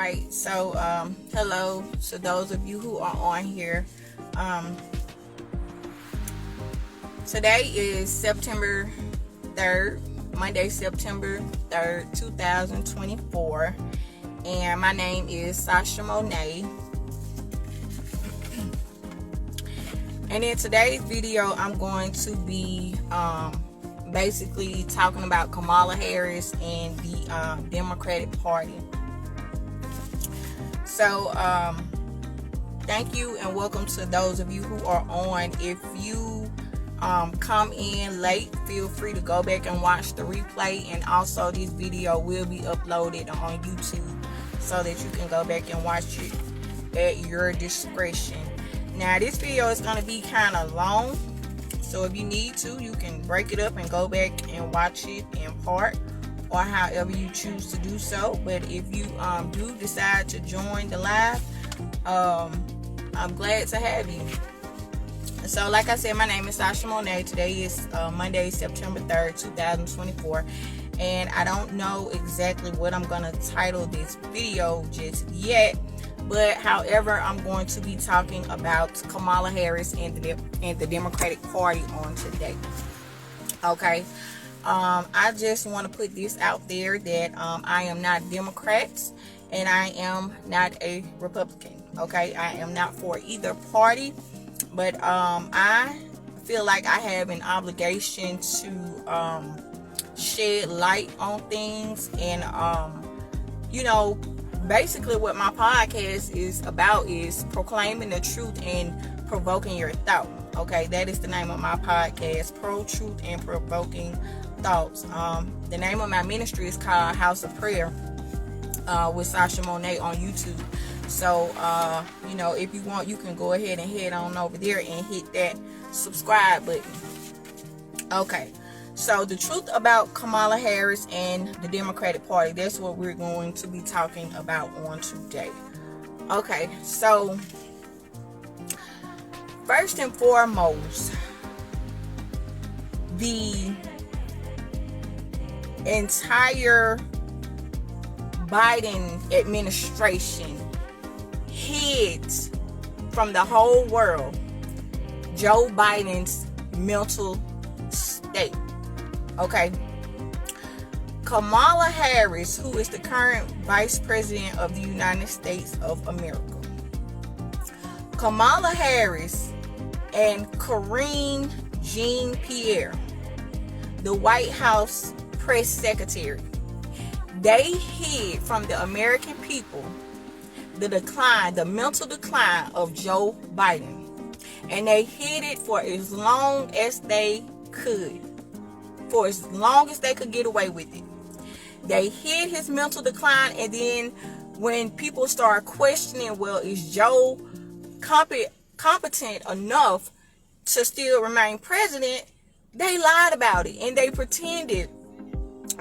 right, so hello to those of you who are on here. Today is September 3rd, Monday, September 3rd, 2024, and my name is Sasha Monet. And in today's video, I'm going to be basically talking about Kamala Harris and the Democratic Party. So thank you and welcome to those of you who are on. If you come in late, feel free to go back and watch the replay, and also this video will be uploaded on YouTube so that you can go back and watch it at your discretion. Now this video is going to be kind of long, so if you need to, you can break it up and go back and watch it in part, or however you choose to do so. But if you do decide to join the live, I'm glad to have you. So like I said, my name is Sasha Monet. Today is Monday, September 3rd, 2024, and I don't know exactly what I'm gonna title this video just yet, but however, I'm going to be talking about Kamala Harris and the Democratic Party on today. Okay. I just want to put this out there that I am not Democrat and I am not a Republican. Okay, I am not for either party, but I feel like I have an obligation to shed light on things, and basically what my podcast is about is proclaiming the truth and provoking your thought. Okay, that is the name of my podcast, Pro Truth and Provoking Thoughts. The name of my ministry is called House of Prayer with Sasha Monet on YouTube. So if you want, you can go ahead and head on over there and hit that subscribe button. Okay, so the truth about Kamala Harris and the Democratic Party, that's what we're going to be talking about on today. Okay, so first and foremost, the entire Biden administration hides from the whole world Joe Biden's mental state. Okay, Kamala Harris, who is the current Vice President of the United States of America, Kamala Harris and Karine Jean-Pierre, the White House press secretary, they hid from the American people the mental decline of Joe Biden, and they hid it for as long as they could. For as long as they could get away with it. They hid his mental decline, and then when people start questioning, well, is Joe competent enough to still remain president, they lied about it, and they pretended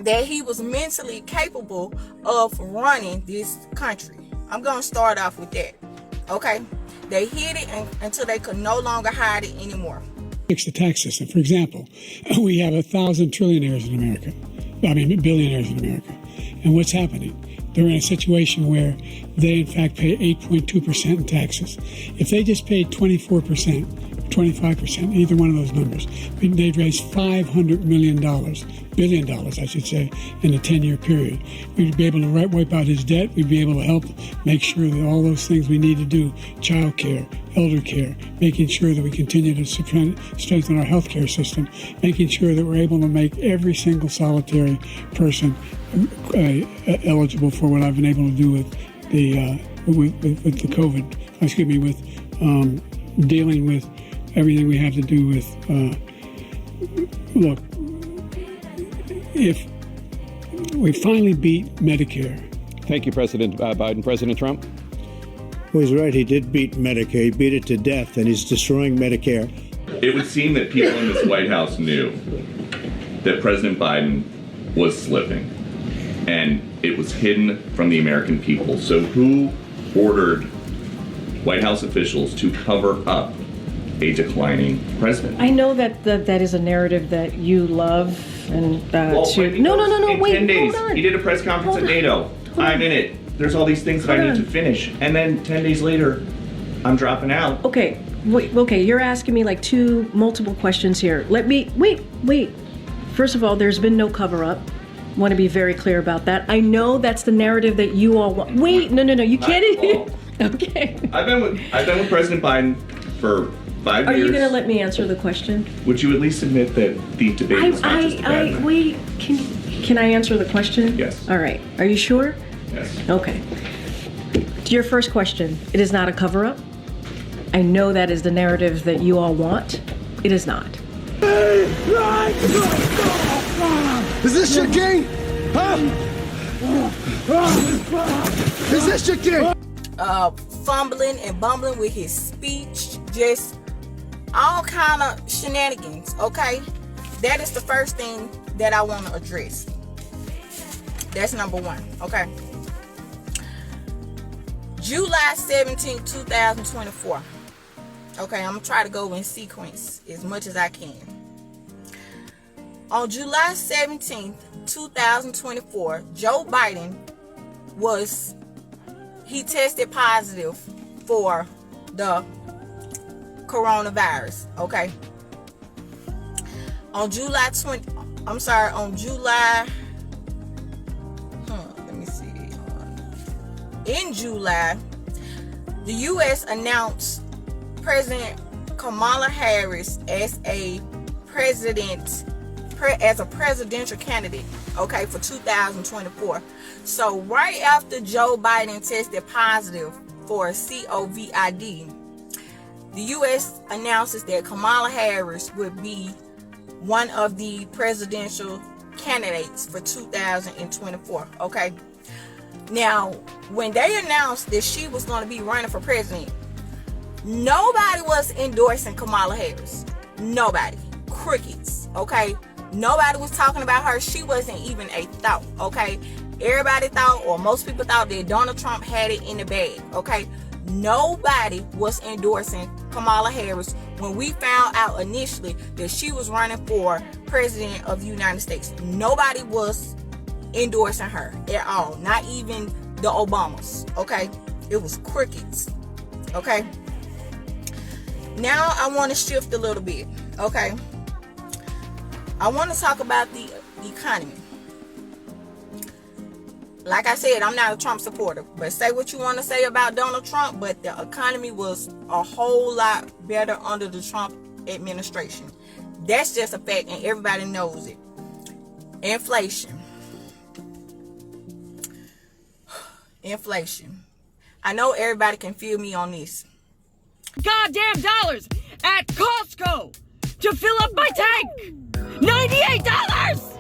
that he was mentally capable of running this country. I'm going to start off with that. Okay? They hid it until they could no longer hide it anymore. Fix the tax system. For example, we have 1,000 trillionaires in America. Billionaires in America. And what's happening? They're in a situation where they, in fact, pay 8.2% in taxes. If they just paid 24%, 25%, either one of those numbers, they'd raise $500 billion, I should say, in a 10-year period. We'd be able to wipe out his debt. We'd be able to help make sure that all those things we need to do, child care, elder care, making sure that we continue to strengthen our health care system, making sure that we're able to make every single solitary person eligible for what I've been able to do with the COVID, with dealing with everything we have to do with, look, if we finally beat Medicare. Thank you, President Biden. President Trump? Well, he's right. He did beat Medicare. He beat it to death, and he's destroying Medicare. It would seem that people in this White House knew that President Biden was slipping, and it was hidden from the American people. So who ordered White House officials to cover up a declining president? I know that that is a narrative that you love, and In 10 days, he did a press conference at NATO. I'm in it. there's all these things that I need to finish. And then 10 days later, I'm dropping out. Okay, wait, okay, you're asking me like multiple questions here. Let me, wait. First of all, there's been no cover up. Want to be very clear about that. I know that's the narrative that you all want. Wait, no, you can't. Okay. I've been with President Biden for 5 years. Are you gonna let me answer the question? Would you at least admit that the debate was not just a bad night? Wait, can I answer the question? Yes. All right, are you sure? Yes. Okay. To your first question, it is not a cover-up. I know that is the narrative that you all want. It is not. Is this your king? Huh? Is this your king? Fumbling and bumbling with his speech, just all kind of shenanigans, okay? That is the first thing that I want to address. That's number one, okay? July 17, 2024. Okay, I'm going to try to go in sequence as much as I can. On July 17th, 2024, Joe Biden he tested positive for the coronavirus, okay? On July, in July, the U.S. announced President Kamala Harris as a presidential candidate, okay, for 2024. So right after Joe Biden tested positive for COVID, the U.S. announces that Kamala Harris would be one of the presidential candidates for 2024, okay? Now, when they announced that she was going to be running for president, nobody was endorsing Kamala Harris. Nobody. Crickets, okay? Nobody was talking about her. She wasn't even a thought, okay? Everybody thought, or most people thought, that Donald Trump had it in the bag, okay? Nobody was endorsing Kamala Harris when we found out initially that she was running for president of the United States. Nobody was endorsing her at all, not even the Obamas, okay? It was crickets, okay? Now I want to shift a little bit, okay? I want to talk about the economy. Like I said, I'm not a Trump supporter, but say what you want to say about Donald Trump, but the economy was a whole lot better under the Trump administration. That's just a fact, and everybody knows it. Inflation. I know everybody can feel me on this. Goddamn dollars at Costco to fill up my tank. $98!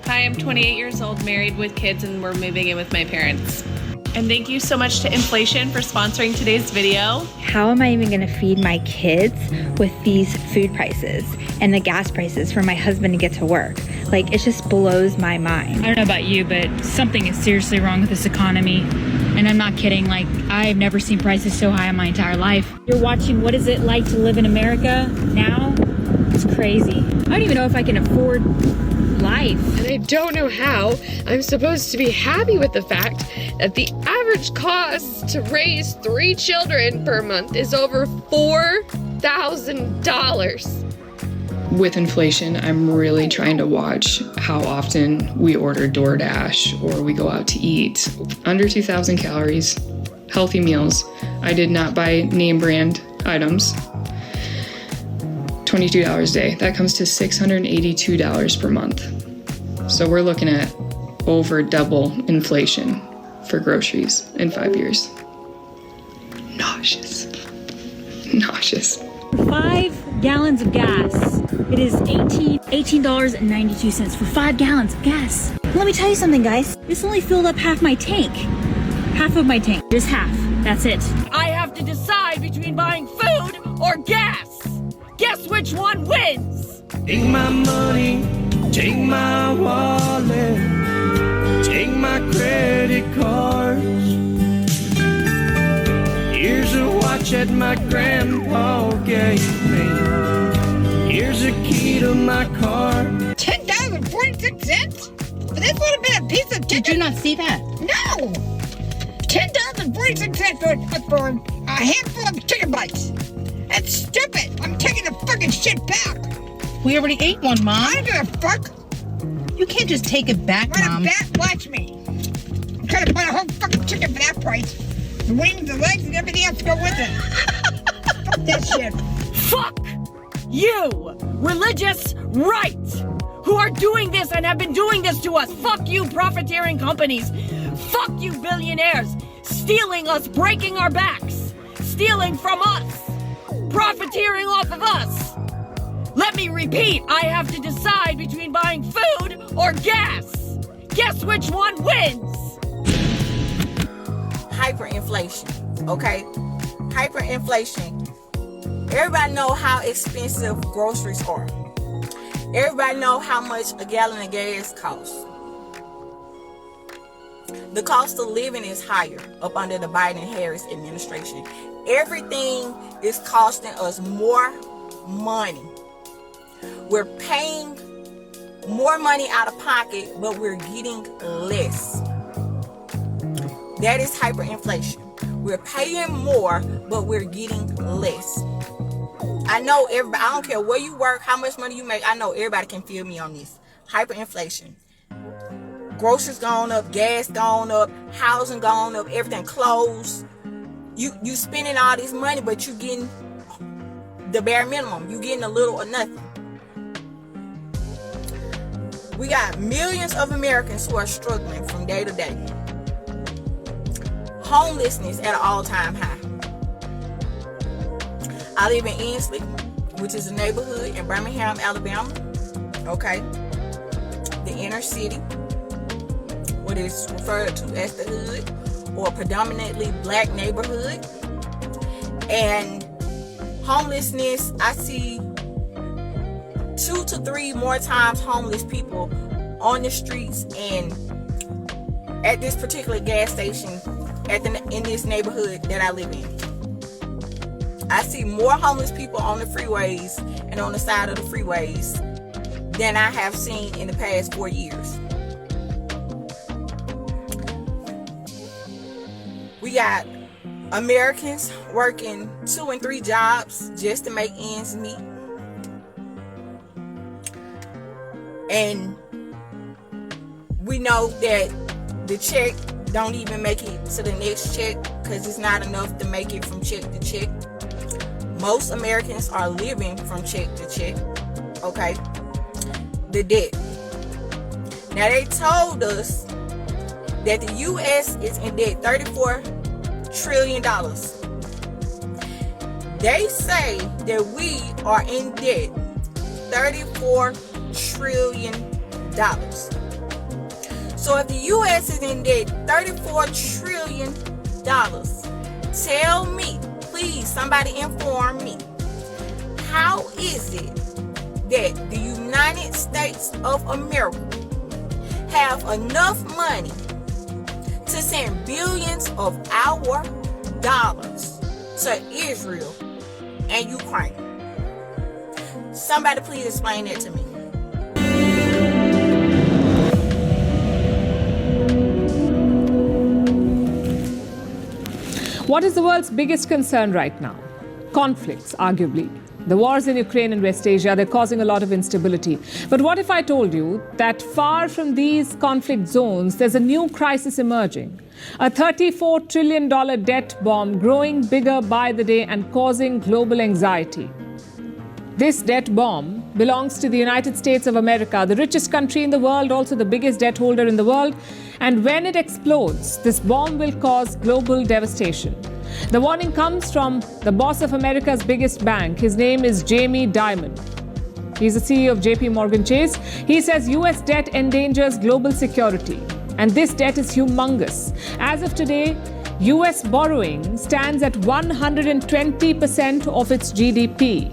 Hi, I'm 28 years old, married with kids, and we're moving in with my parents. And thank you so much to inflation for sponsoring today's video. How am I even gonna feed my kids with these food prices and the gas prices for my husband to get to work? Like, it just blows my mind. I don't know about you, but something is seriously wrong with this economy. And I'm not kidding, like, I've never seen prices so high in my entire life. You're watching What Is It Like to Live in America now? It's crazy. I don't even know if I can afford life. And I don't know how I'm supposed to be happy with the fact that the average cost to raise 3 children per month is over $4,000. With inflation, I'm really trying to watch how often we order DoorDash or we go out to eat. Under 2,000 calories, healthy meals. I did not buy name brand items. $22 a day. That comes to $682 per month. So we're looking at over double inflation for groceries in 5 years. Nauseous. 5 gallons of gas. It is $18.92 for 5 gallons of gas. Let me tell you something, guys. This only filled up half my tank. Half of my tank. Just half. That's it. I have to decide between buying food or gas. Guess which one wins? Take my money, take my wallet, take my credit cards. Here's a watch that my grandpa gave me. Here's a key to my car. $10.46? This would have been a piece of chicken. Did you not see that? No! $10 46 cents for a handful of chicken bites. That's stupid. I'm taking the fucking shit back. We already ate one, Mom. I don't give a fuck. You can't just take it back, Mom. Watch me. I'm trying to buy a whole fucking chicken for that price. The wings, the legs, and everything else go with it. Fuck that shit. Fuck you, religious right, who are doing this and have been doing this to us. Fuck you, profiteering companies. Fuck you, billionaires, stealing us, breaking our backs, stealing from us, profiteering off of us. Let me repeat, I have to decide between buying food or gas. Guess which one wins? Hyperinflation, okay? Hyperinflation. Everybody know how expensive groceries are. Everybody know how much a gallon of gas costs. The cost of living is higher up under the Biden-Harris administration. Everything is costing us more money. We're paying more money out of pocket, but we're getting less. That is hyperinflation. We're paying more, but we're getting less. I know everybody, I don't care where you work, how much money you make, I know everybody can feel me on this. Hyperinflation. Groceries gone up, gas gone up, housing gone up, everything closed. You spending all this money, but you getting the bare minimum. You getting a little or nothing. We got millions of Americans who are struggling from day to day. Homelessness at an all-time high. I live in Ensley, which is a neighborhood in Birmingham, Alabama. Okay. The inner city, what is referred to as the hood, or predominantly black neighborhood. And homelessness, I see 2 to 3 more times homeless people on the streets and at this particular gas station in this neighborhood that I live in. I see more homeless people on the freeways and on the side of the freeways than I have seen in the past 4 years. We got Americans working 2 and 3 jobs just to make ends meet. And we know that the check don't even make it to the next check because it's not enough to make it from check to check. Most Americans are living from check to check. Okay. The debt. Now they told us that the U.S. is in debt $34 trillion. They say that we are in debt $34 trillion. So if the U.S. is in debt $34 trillion, tell me, please, somebody inform me, how is it that the United States of America have enough money to send billions of our dollars to Israel and Ukraine? Somebody please explain that to me. What is the world's biggest concern right now? Conflicts, arguably. The wars in Ukraine and West Asia, they're causing a lot of instability. But what if I told you that far from these conflict zones, there's a new crisis emerging? A $34 trillion debt bomb growing bigger by the day and causing global anxiety. This debt bomb belongs to the United States of America, the richest country in the world, also the biggest debt holder in the world. And when it explodes, this bomb will cause global devastation. The warning comes from the boss of America's biggest bank. His name is Jamie Dimon. He's the CEO of JP Morgan Chase. He says US debt endangers global security. And this debt is humongous. As of today, US borrowing stands at 120% of its GDP.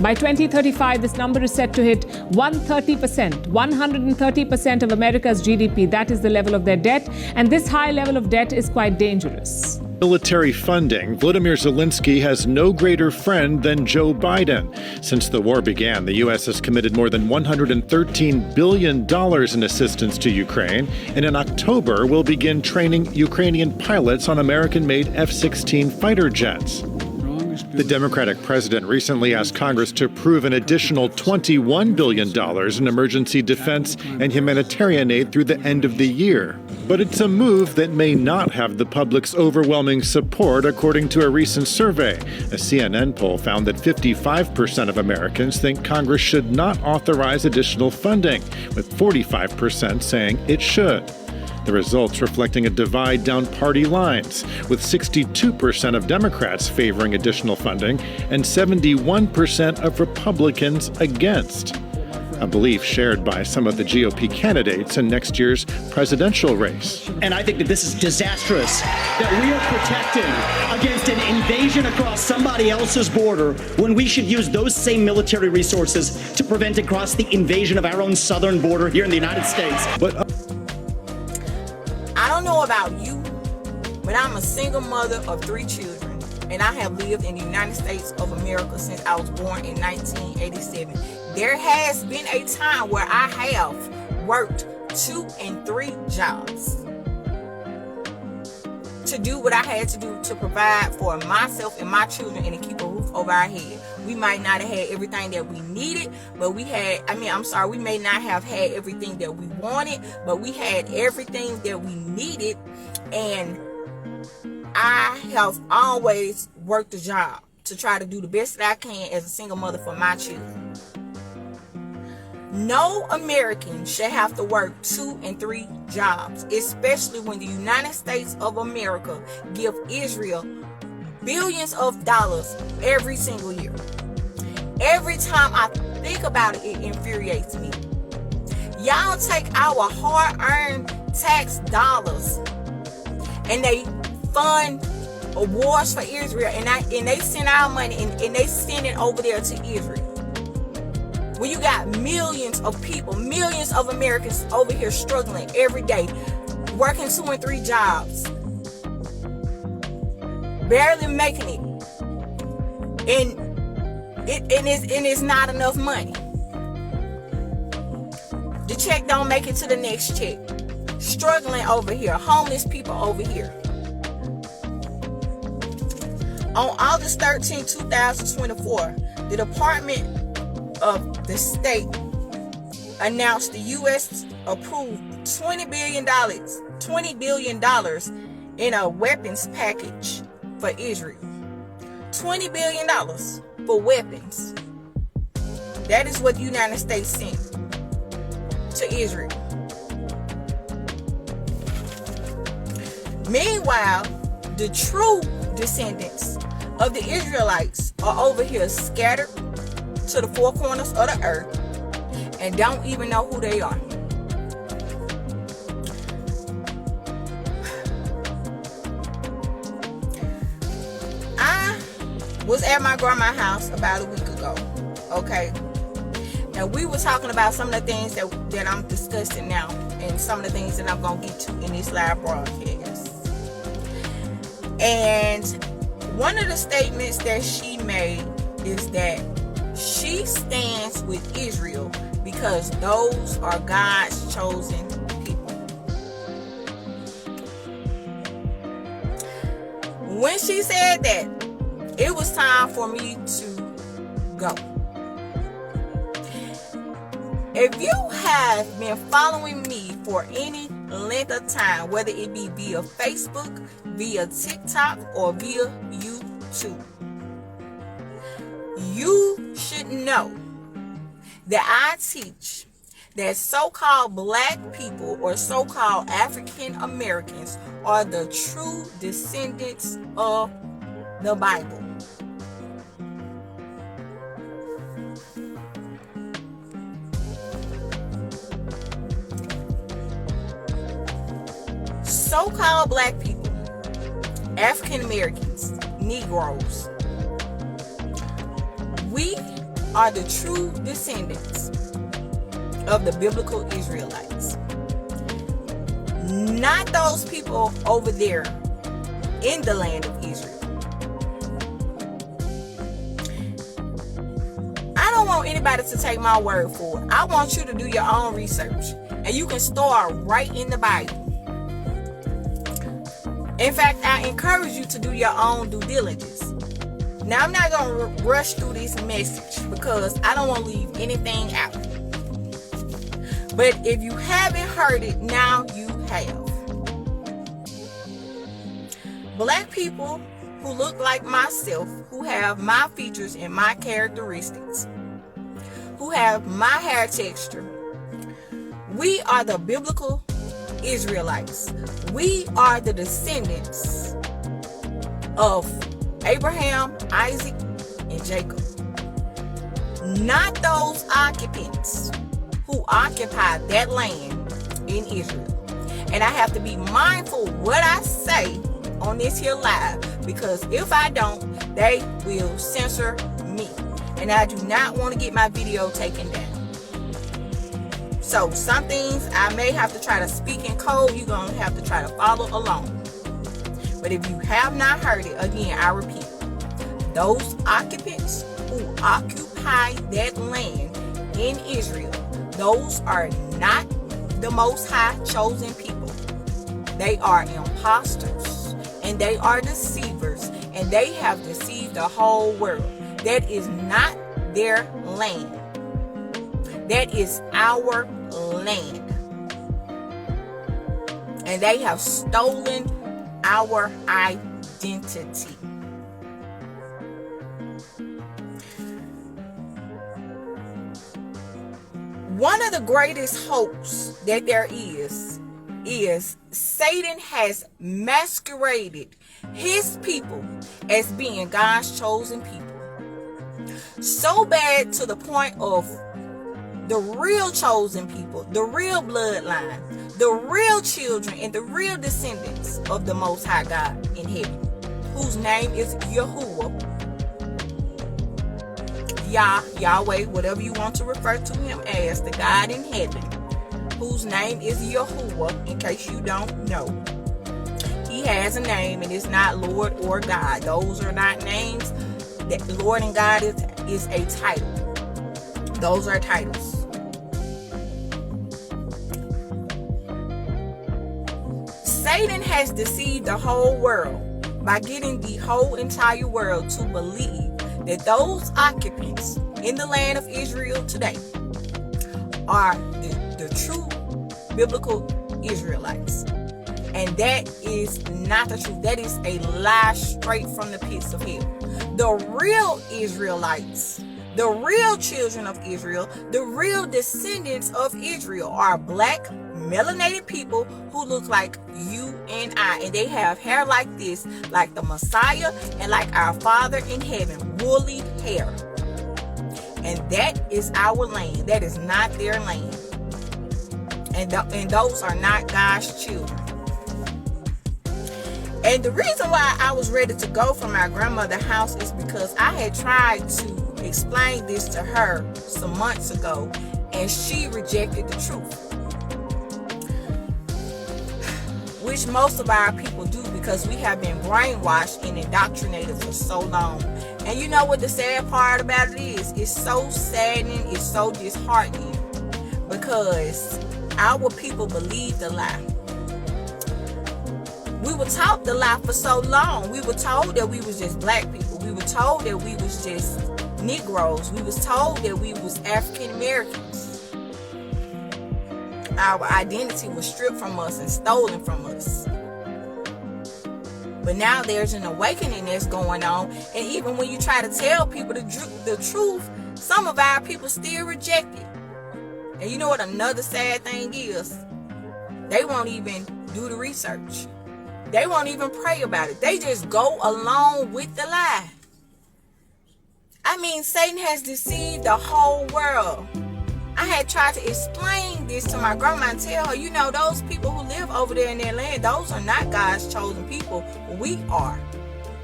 By 2035, this number is set to hit 130% of America's GDP. That is the level of their debt. And this high level of debt is quite dangerous. Military funding, Volodymyr Zelensky has no greater friend than Joe Biden. Since the war began, the U.S. has committed more than $113 billion in assistance to Ukraine, and in October will begin training Ukrainian pilots on American-made F-16 fighter jets. The Democratic president recently asked Congress to approve an additional $21 billion in emergency defense and humanitarian aid through the end of the year. But it's a move that may not have the public's overwhelming support, according to a recent survey. A CNN poll found that 55% of Americans think Congress should not authorize additional funding, with 45% saying it should. The results reflecting a divide down party lines, with 62% of Democrats favoring additional funding and 71% of Republicans against. A belief shared by some of the GOP candidates in next year's presidential race. And I think that this is disastrous, that we are protecting against an invasion across somebody else's border when we should use those same military resources to prevent across the invasion of our own southern border here in the United States. I don't know about you, but I'm a single mother of 3 children, and I have lived in the United States of America since I was born in 1987. There has been a time where I have worked 2 and 3 jobs to do what I had to do to provide for myself and my children and to keep a roof over our head. We might not have had everything that we needed, but we may not have had everything that we wanted, but we had everything that we needed, and I have always worked a job to try to do the best that I can as a single mother for my children. No American should have to work 2 and 3 jobs, especially when the United States of America give Israel billions of dollars every single year. Every time I think about it, it infuriates me. Y'all take our hard-earned tax dollars and they fund wars for Israel, and they send our money and they send it over there to Israel. When you got millions of people, millions of Americans over here struggling every day, working 2 and 3 jobs, barely making it, and it's not enough money. The check don't make it to the next check. Struggling over here, homeless people over here. On August 13, 2024, the Department of the State announced the U.S. approved $20 billion in a weapons package for Israel. $20 billion for weapons. That is what the United States sent to Israel. Meanwhile, the true descendants of the Israelites are over here scattered to the 4 corners of the earth and don't even know who they are. I was at my grandma's house about a week ago. Okay. Now we were talking about some of the things that I'm discussing now, and some of the things that I'm going to get to in this live broadcast. And one of the statements that she made is that she stands with Israel because those are God's chosen people. When she said that, it was time for me to go. If you have been following me for any length of time, whether it be via Facebook, via TikTok, or via YouTube, you should know that I teach that so-called black people or so-called African Americans are the true descendants of the Bible. So-called black people, African Americans, Negroes, we are the true descendants of the biblical Israelites. Not those people over there in the land of Israel. I don't want anybody to take my word for it. I want you to do your own research. And you can start right in the Bible. In fact, I encourage you to do your own due diligence. Now, I'm not going to rush through this message because I don't want to leave anything out. But if you haven't heard it, now you have. Black people who look like myself, who have my features and my characteristics, who have my hair texture, we are the biblical Israelites. We are the descendants of Abraham, Isaac, and Jacob. Not those occupants who occupy that land in Israel. And I have to be mindful what I say on this here live, because if I don't, they will censor me. And I do not want to get my video taken down. So some things I may have to try to speak in code. You're going to have to try to follow along. But if you have not heard it, again, I repeat, those occupants who occupy that land in Israel, those are not the Most High chosen people. They are imposters and they are deceivers, and they have deceived the whole world. That is not their land. That is our land. And they have stolen our identity. One of the greatest hopes that there is Satan has masqueraded his people as being God's chosen people. So bad to the point of the real chosen people, the real bloodline, the real children, and the real descendants of the Most High God in heaven, whose name is Yahuwah, Yahweh, whatever you want to refer to him as, the God in heaven, whose name is Yahuwah, in case you don't know. He has a name, and it's not Lord or God. Those are not names. That Lord and God is a title. Those are titles. Satan has deceived the whole world by getting the whole entire world to believe that those occupants in the land of Israel today are the true biblical Israelites. And that is not the truth. That is a lie straight from the pits of hell. The real Israelites, the real children of Israel, the real descendants of Israel are black, melanated people who look like you and I. And they have hair like this, like the Messiah and like our Father in heaven, woolly hair. And that is our land. That is not their land. And those are not God's children. And the reason why I was ready to go from my grandmother's house is because I had tried to explain this to her some months ago, and she rejected the truth. Which most of our people do, because we have been brainwashed and indoctrinated for so long. And you know what the sad part about it is? It's so saddening, it's so disheartening, because our people believe the lie. We were taught the lie for so long. We were told that we was just black people. We were told that we was just Negroes. We was told that we was African Americans. Our identity was stripped from us and stolen from us. But now there's an awakening that's going on. And even when you try to tell people the truth, some of our people still reject it. And you know what another sad thing is? They won't even do the research. They won't even pray about it. They just go along with the lie. I mean, Satan has deceived the whole world. I had tried to explain this to my grandma and tell her, you know, those people who live over there in their land, those are not God's chosen people. We are.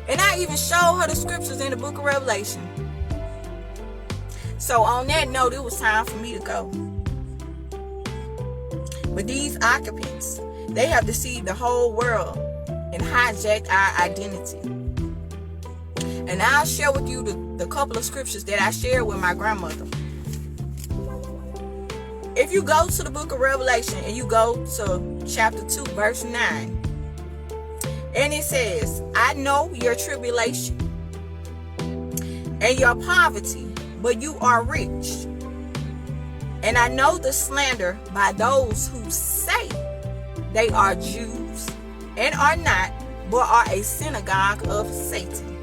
And I even showed her the scriptures in the book of Revelation. So on that note, it was time for me to go. But these occupants, they have deceived the whole world and hijack our identity. And I'll share with you the couple of scriptures that I shared with my grandmother. If you go to the book of Revelation and you go to chapter 2, verse 9, and it says, I know your tribulation and your poverty, but you are rich. And I know the slander by those who say they are Jews and are not, but are a synagogue of Satan.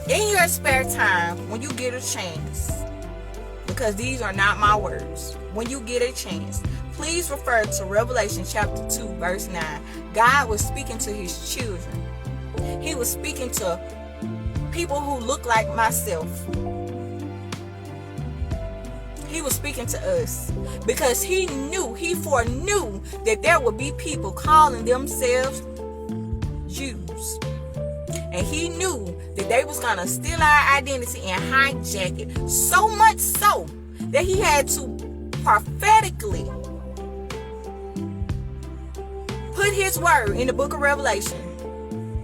In your spare time, when you get a chance, because these are not my words, when you get a chance, please refer to Revelation chapter 2, verse 9. God was speaking to his children. He was speaking to people who look like myself. He was speaking to us because he foreknew that there would be people calling themselves Jews. And he knew that they was going to steal our identity and hijack it. So much so that he had to prophetically put his word in the book of Revelation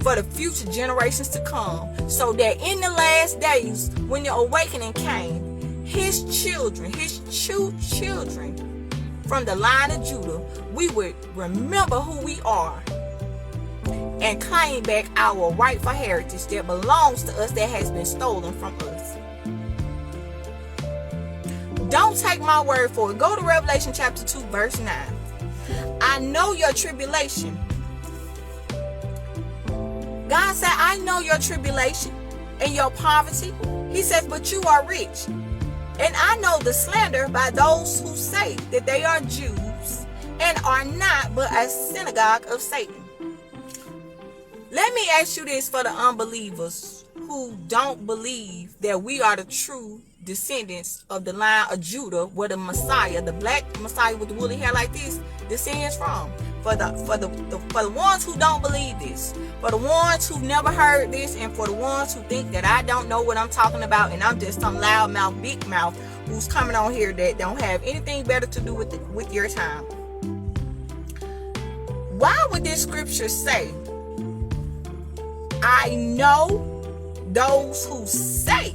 for the future generations to come. So that in the last days, when the awakening came, his children, his true children from the line of Judah, we would remember who we are and claim back our rightful heritage that belongs to us, that has been stolen from us. Don't take my word for it. Go to Revelation chapter 2, verse 9. I know your tribulation. God said, I know your tribulation and your poverty. He says, but you are rich. And I know the slander by those who say that they are Jews and are not, but a synagogue of Satan. Let me ask you this for the unbelievers who don't believe that we are the true descendants of the line of Judah, where the Messiah, the black Messiah with the woolly hair like this, descends from. For the ones who don't believe this, for the ones who never heard this, and for the ones who think that I don't know what I'm talking about and I'm just some loud mouth, big mouth who's coming on here that don't have anything better to do with your time. Why would this scripture say, I know those who say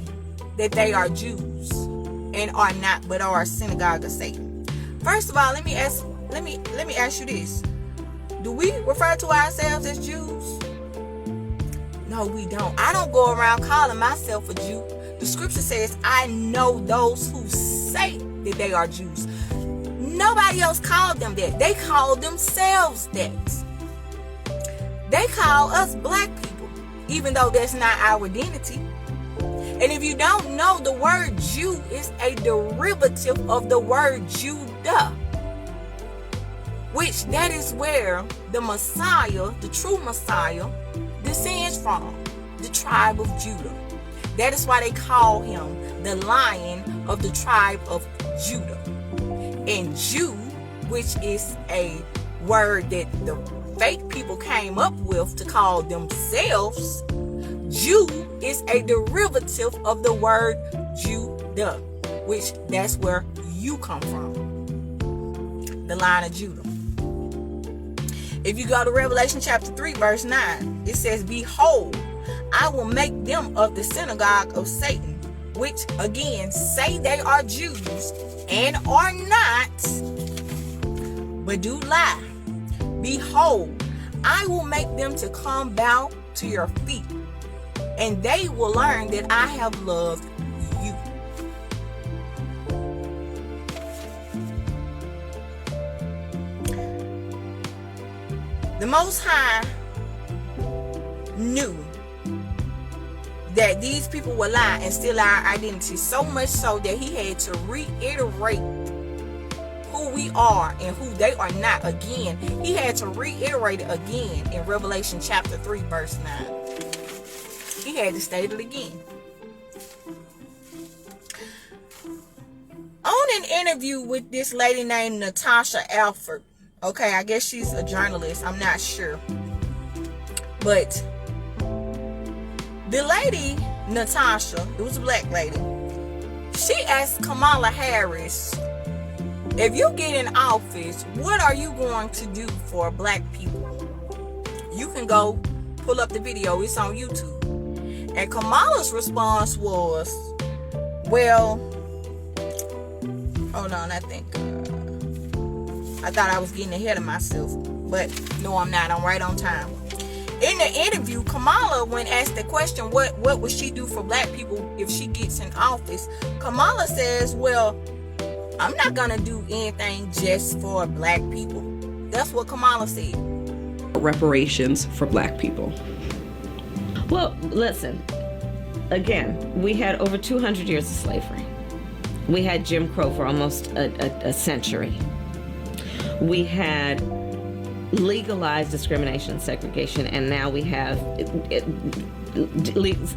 that they are Jews and are not, but are a synagogue of Satan? First of all, let me ask you this. Do we refer to ourselves as Jews? No, we don't. I don't go around calling myself a Jew. The scripture says, I know those who say that they are Jews. Nobody else called them that. They call themselves that. They call us black people, even though that's not our identity. And if you don't know, the word Jew is a derivative of the word Judah, which that is where the Messiah, the true Messiah, descends from, the tribe of Judah. That is why they call him the Lion of the tribe of Judah. And Jew, which is a word that the fake people came up with to call themselves, Jew is a derivative of the word Judah, which that's where you come from, the line of Judah. If you go to Revelation chapter 3, verse 9, it says, behold, I will make them of the synagogue of Satan, which again say they are Jews and are not, but do lie. Behold, I will make them to come bow to your feet, and they will learn that I have loved you. The Most High knew that these people would lie and steal our identity, so much so that he had to reiterate who we are and who they are not again. He had to reiterate it again in Revelation chapter 3, verse 9. He had to state it again. On an interview with this lady named Natasha Alford, okay, I guess she's a journalist, I'm not sure, but the lady, Natasha, it was a black lady, she asked Kamala Harris, if you get in office, what are you going to do for black people? You can go pull up the video. It's on YouTube. And Kamala's response was, well, hold on, I thought I was getting ahead of myself, but no, I'm not. I'm right on time. In the interview, Kamala, when asked the question, what would she do for black people if she gets in office? Kamala says, well, I'm not gonna do anything just for black people. That's what Kamala said. Reparations for black people. Well, listen, again, we had over 200 years of slavery. We had Jim Crow for almost a century. We had legalized discrimination and segregation, and now we have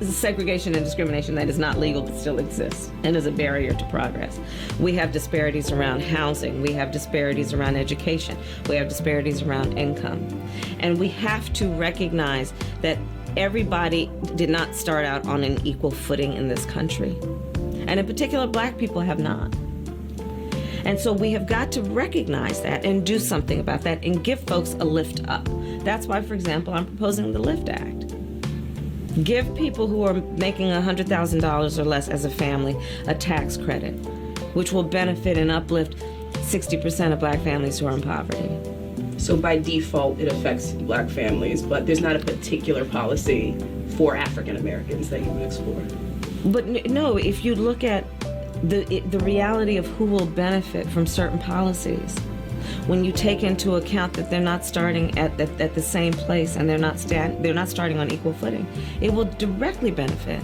segregation and discrimination that is not legal but still exists and is a barrier to progress. We have disparities around housing. We have disparities around education. We have disparities around income. And we have to recognize that everybody did not start out on an equal footing in this country. And in particular, black people have not. And so we have got to recognize that and do something about that and give folks a lift up. That's why, for example, I'm proposing the LIFT Act. Give people who are making $100,000 or less as a family a tax credit, which will benefit and uplift 60% of black families who are in poverty. So by default, it affects black families, but there's not a particular policy for African Americans that you would explore. But no, if you look at the reality of who will benefit from certain policies, when you take into account that they're not starting at the same place and they're not starting on equal footing, it will directly benefit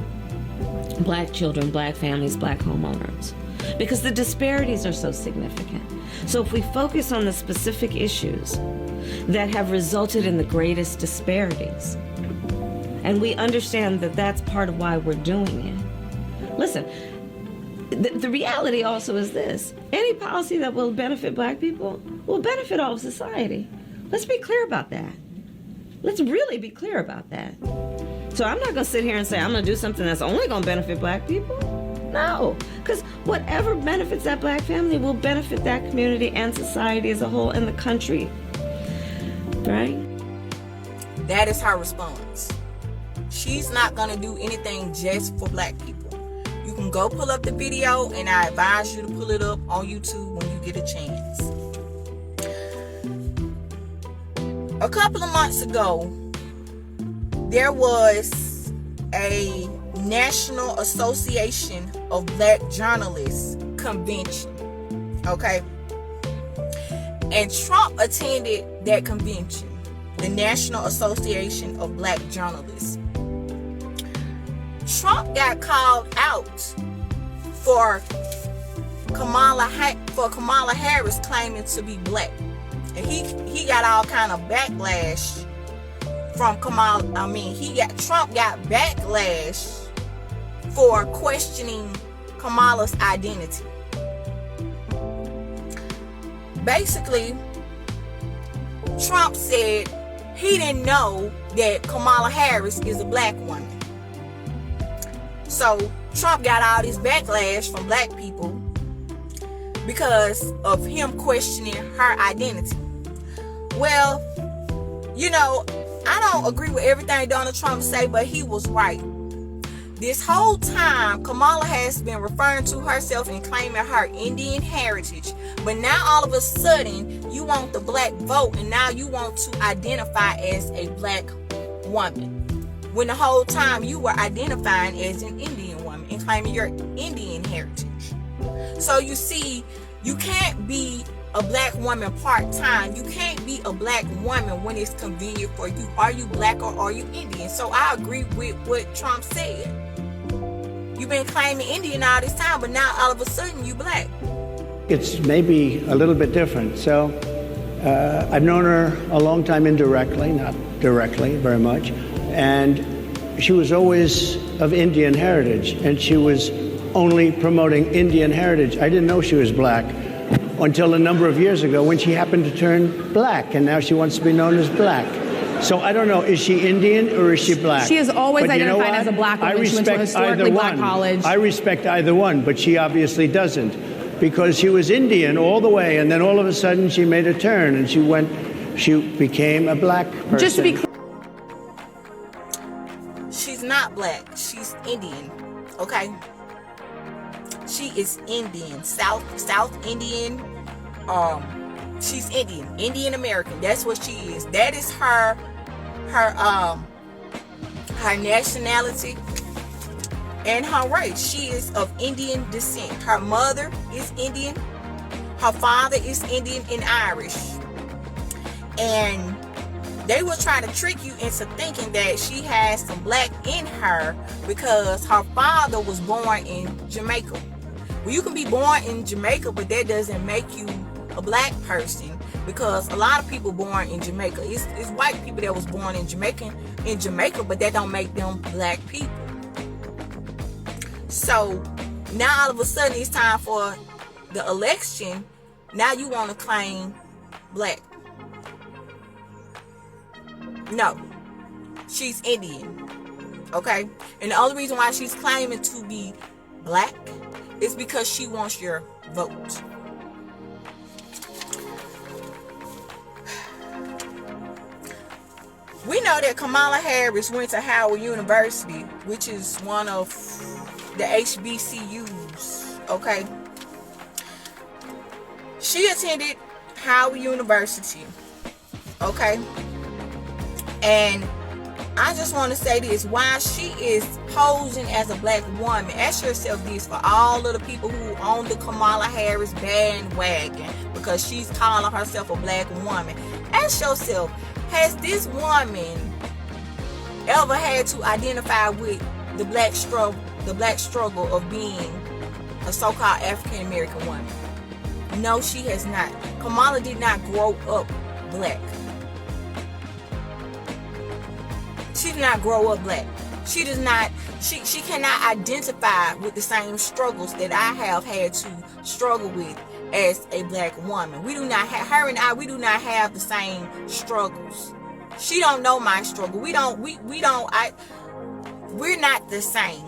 black children, black families, black homeowners, because the disparities are so significant. So if we focus on the specific issues that have resulted in the greatest disparities, and we understand that that's part of why we're doing it. Listen, the reality also is this: any policy that will benefit black people will benefit all of society. Let's be clear about that. Let's really be clear about that. So I'm not going to sit here and say I'm going to do something that's only going to benefit black people. No, because whatever benefits that black family will benefit that community and society as a whole and the country. Right? That is her response. She's not going to do anything just for black people. You can go pull up the video, and I advise you to pull it up on YouTube when you get a chance. A couple of months ago, there was a National Association of Black Journalists convention, okay? And Trump attended that convention, the National Association of Black Journalists. Trump got called out for Kamala Harris claiming to be black, and he got all kind of backlash from Kamala. Trump got backlash for questioning Kamala's identity. Basically, Trump said he didn't know that Kamala Harris is a black woman. So Trump got all this backlash from black people because of him questioning her identity. Well, I don't agree with everything Donald Trump say, but he was right. This whole time, Kamala has been referring to herself and claiming her Indian heritage. But now all of a sudden, you want the black vote, and now you want to identify as a black woman, when the whole time you were identifying as an Indian woman and claiming your Indian heritage. So you see, you can't be a black woman part-time. You can't be a black woman when it's convenient for you. Are you black or are you Indian? So I agree with what Trump said. You've been claiming Indian all this time, but now all of a sudden you black. It's maybe a little bit different. So I've known her a long time indirectly, not directly very much. And she was always of Indian heritage, and she was only promoting Indian heritage. I didn't know she was black until a number of years ago when she happened to turn black, and now she wants to be known as black. So I don't know, is she Indian or is she black? She has always identified as a black woman. She went to a historically black college. I respect either one, but she obviously doesn't, because she was Indian all the way, and then all of a sudden she made a turn and she became a black person. Just to be clear. Indian, okay? She is Indian, South Indian. She's Indian American. That's what she is. That is her nationality and her race. She is of Indian descent. Her mother is Indian. Her father is Indian and Irish. And they will try to trick you into thinking that she has some black in her because her father was born in Jamaica. Well, you can be born in Jamaica, but that doesn't make you a black person, because a lot of people born in Jamaica, it's white people that was born in Jamaica, but that don't make them black people. So now all of a sudden it's time for the election. Now you want to claim black. No, she's Indian, okay? And the only reason why she's claiming to be black is because she wants your vote. We know that Kamala Harris went to Howard University, which is one of the HBCUs, okay? She attended Howard University, okay? And I just want to say this, while she is posing as a black woman, ask yourself this, for all of the people who own the Kamala Harris bandwagon because she's calling herself a black woman, ask yourself, has this woman ever had to identify with the black struggle of being a so-called African American woman? No, she has not. Kamala did not grow up black. She did not grow up black. She does not, she cannot identify with the same struggles that I have had to struggle with as a black woman. We do not have, her and I, we do not have the same struggles. She don't know my struggle. We're not the same.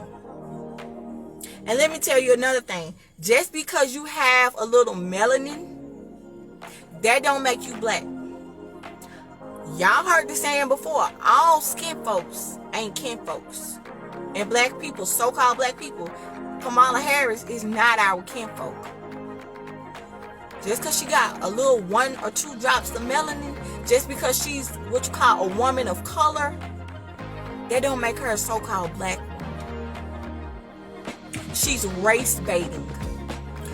And let me tell you another thing. Just because you have a little melanin, that don't make you black. Y'all heard the saying before, all skin folks ain't kin folks. And black people, so-called black people, Kamala Harris is not our kinfolk. Just because she got a little 1 or 2 drops of melanin, just because she's what you call a woman of color, that don't make her a so-called black woman. She's race baiting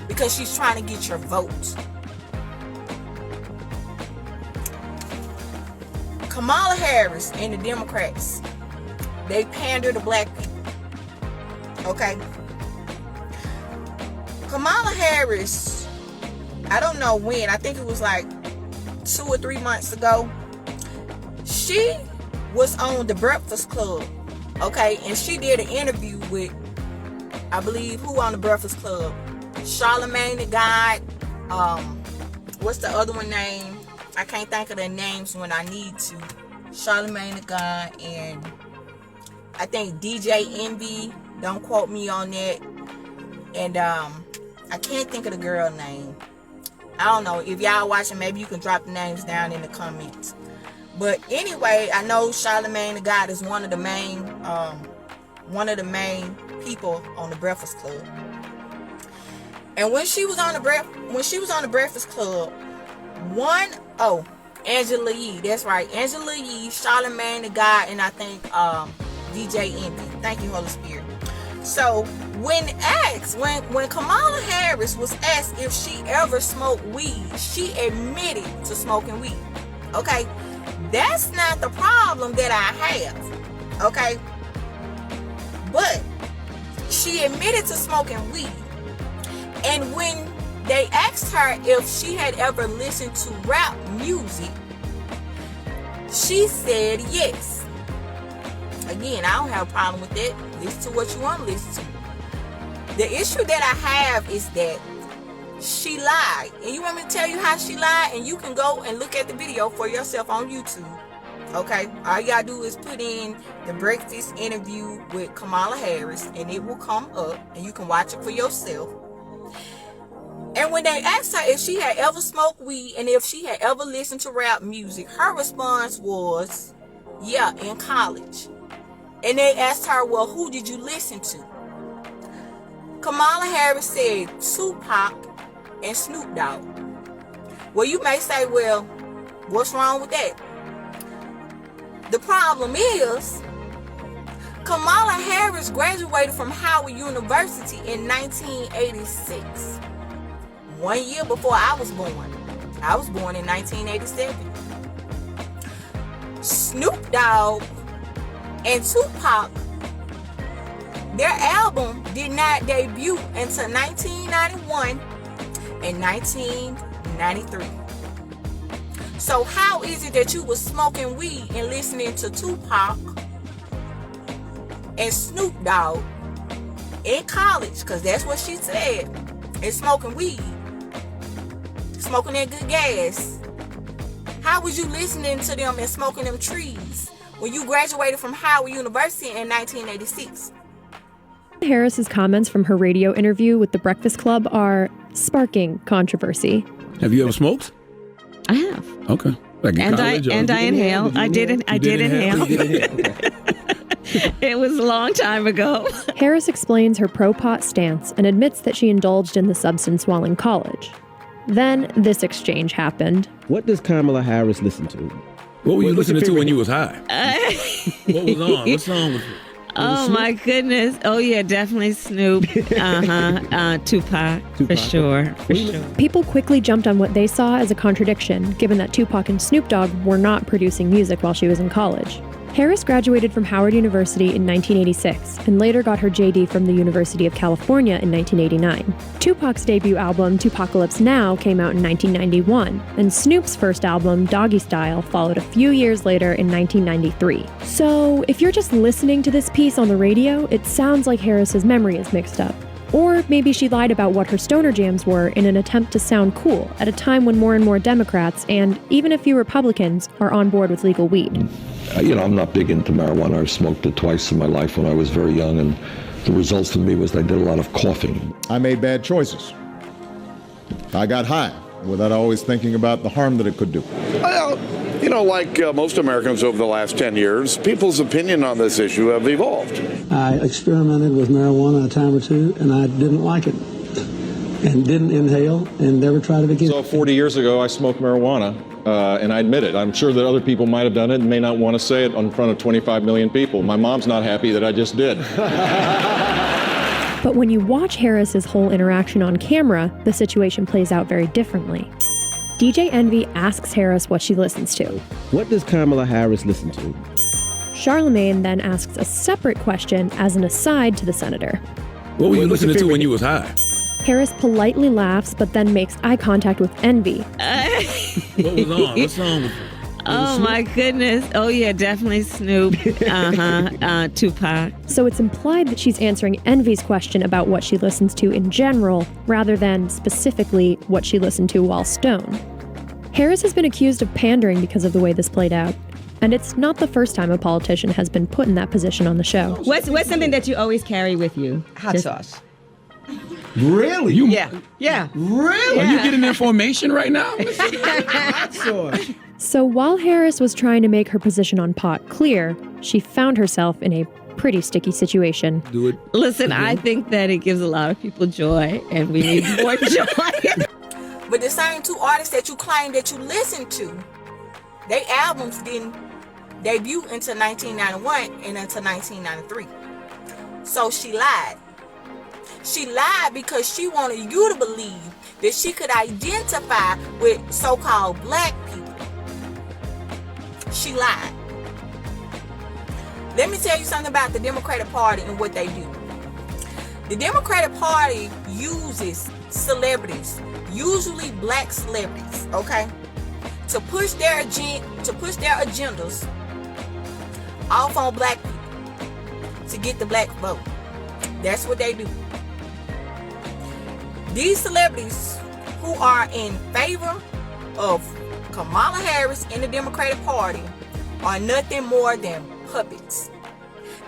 because she's trying to get your vote. Kamala Harris and the Democrats, they pander to black people. Okay? Kamala Harris, I don't know when, I think it was like 2 or 3 months ago, she was on the Breakfast Club, okay, and she did an interview with, I believe, who on the Breakfast Club? Charlamagne the God, what's the other one name? I can't think of their names when I need to. Charlamagne the God, and I think DJ Envy, don't quote me on that, and I can't think of the girl name. I don't know. If y'all watching, maybe you can drop the names down in the comments. But anyway, I know Charlamagne the God is one of the main people on the Breakfast Club. And when she was on the Breakfast Club, Angela Yee, that's right, Angela Yee, Charlamagne the God, and I think DJ Envy. Thank you, Holy Spirit. So when Kamala Harris was asked if she ever smoked weed, she admitted to smoking weed. Okay, that's not the problem that I have. Okay, but she admitted to smoking weed. And when they asked her if she had ever listened to rap music, she said yes. Again, I don't have a problem with that. Listen to what you want to listen to. The issue that I have is that she lied. And you want me to tell you how she lied? And you can go and look at the video for yourself on YouTube. Okay? All you gotta do is put in the breakfast interview with Kamala Harris, and it will come up, and you can watch it for yourself. And when they asked her if she had ever smoked weed and if she had ever listened to rap music, her response was, yeah, in college. And they asked her, well, who did you listen to? Kamala Harris said Tupac and Snoop Dogg. Well, you may say, well, what's wrong with that? The problem is, Kamala Harris graduated from Howard University in 1986. 1 year before I was born. I was born in 1987. Snoop Dogg and Tupac, their album did not debut until 1991 and 1993. So how is it that you was smoking weed and listening to Tupac and Snoop Dogg in college, because that's what she said, and smoking weed, smoking that good gas? How was you listening to them and smoking them trees when you graduated from Howard University in 1986? Harris's comments from her radio interview with The Breakfast Club are sparking controversy. Have you ever smoked? I have. Okay. Like in college, I inhaled. I did inhale. It was a long time ago. Harris explains her pro-pot stance and admits that she indulged in the substance while in college. Then this exchange happened. What does Kamala Harris listen to? What were you listening to when you was high? What was on? What song was it? Oh my goodness. Oh yeah, definitely Snoop. Tupac. For sure. People quickly jumped on what they saw as a contradiction, given that Tupac and Snoop Dogg were not producing music while she was in college. Harris graduated from Howard University in 1986 and later got her JD from the University of California in 1989. Tupac's debut album, Tupacalypse Now, came out in 1991, and Snoop's first album, Doggy Style, followed a few years later in 1993. So, if you're just listening to this piece on the radio, it sounds like Harris's memory is mixed up. Or maybe she lied about what her stoner jams were in an attempt to sound cool at a time when more and more Democrats, and even a few Republicans, are on board with legal weed. I'm not big into marijuana. I smoked it twice in my life when I was very young, and the results for me was I did a lot of coughing. I made bad choices. I got high without always thinking about the harm that it could do. Well, like most Americans over the last 10 years, people's opinion on this issue have evolved. I experimented with marijuana a time or two, and I didn't like it, and didn't inhale, and never tried it again. So 40 years ago, I smoked marijuana, and I admit it. I'm sure that other people might have done it and may not want to say it in front of 25 million people. My mom's not happy that I just did. But when you watch Harris's whole interaction on camera, the situation plays out very differently. DJ Envy asks Harris what she listens to. What does Kamala Harris listen to? Charlemagne then asks a separate question as an aside to the senator. What were you listening to when you was high? Harris politely laughs, but then makes eye contact with Envy. What was on? What song was it? Oh my goodness. Oh yeah, definitely Snoop. Tupac. So it's implied that she's answering Envy's question about what she listens to in general, rather than specifically what she listened to while stoned. Harris has been accused of pandering because of the way this played out. And it's not the first time a politician has been put in that position on the show. What's something that you always carry with you? Hot sauce. Really? Yeah. Really? Are you getting information right now? Hot sauce. So while Harris was trying to make her position on pot clear, she found herself in a pretty sticky situation. Do it. Listen, I think that it gives a lot of people joy, and we need more joy. But the same two artists that you claim that you listened to, their albums didn't debut until 1991 and until 1993. So she lied. She lied because she wanted you to believe that she could identify with so-called black people. She lied. Let me tell you something about the Democratic Party and what they do. The Democratic Party uses celebrities, usually black celebrities, okay, to push their agendas off on black people to get the black vote. That's what they do. These celebrities who are in favor of Kamala Harris in the Democratic Party are nothing more than puppets.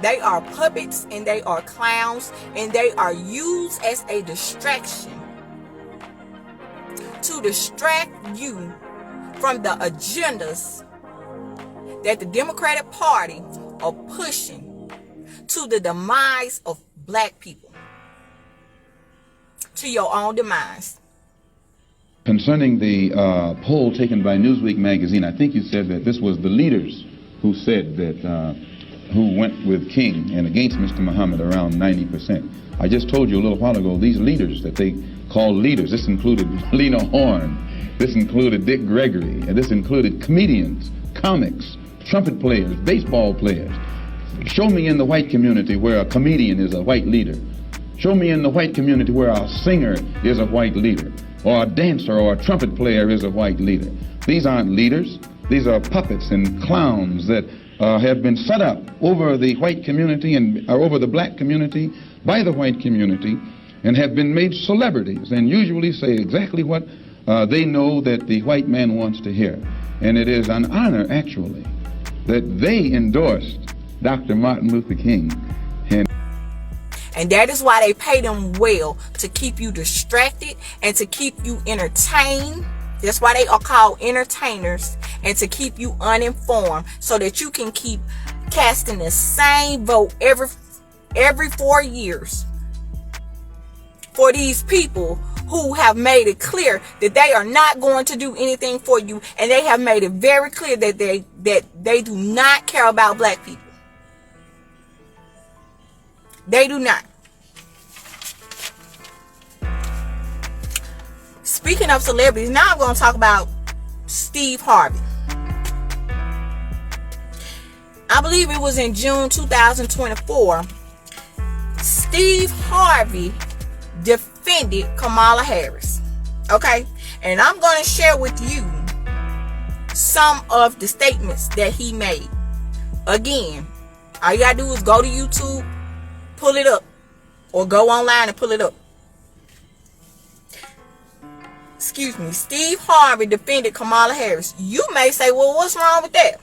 They are puppets and they are clowns, and they are used as a distraction to distract you from the agendas that the Democratic Party are pushing to the demise of black people. To your own demise. Concerning the poll taken by Newsweek magazine, I think you said that this was the leaders who said that, who went with King and against Mr. Muhammad, around 90%. I just told you a little while ago, these leaders that they call leaders, this included Lena Horne, this included Dick Gregory, and this included comedians, comics, trumpet players, baseball players. Show me in the white community where a comedian is a white leader. Show me in the white community where a singer is a white leader, or a dancer or a trumpet player is a white leader. These aren't leaders. These are puppets and clowns that have been set up over the white community and over the black community by the white community and have been made celebrities and usually say exactly what they know that the white man wants to hear. And it is an honor, actually, that they endorsed Dr. Martin Luther King. And that is why they pay them well, to keep you distracted and to keep you entertained. That's why they are called entertainers, and to keep you uninformed so that you can keep casting the same vote every 4 years for these people who have made it clear that they are not going to do anything for you, and they have made it very clear that they do not care about black people. They do not. Speaking of celebrities, now I'm going to talk about Steve Harvey. I believe it was in June 2024. Steve Harvey defended Kamala Harris. Okay? And I'm going to share with you some of the statements that he made. Again, all you got to do is go to YouTube, pull it up, or go online and pull it up. Excuse me. Steve Harvey defended Kamala Harris. You may say, well, what's wrong with that?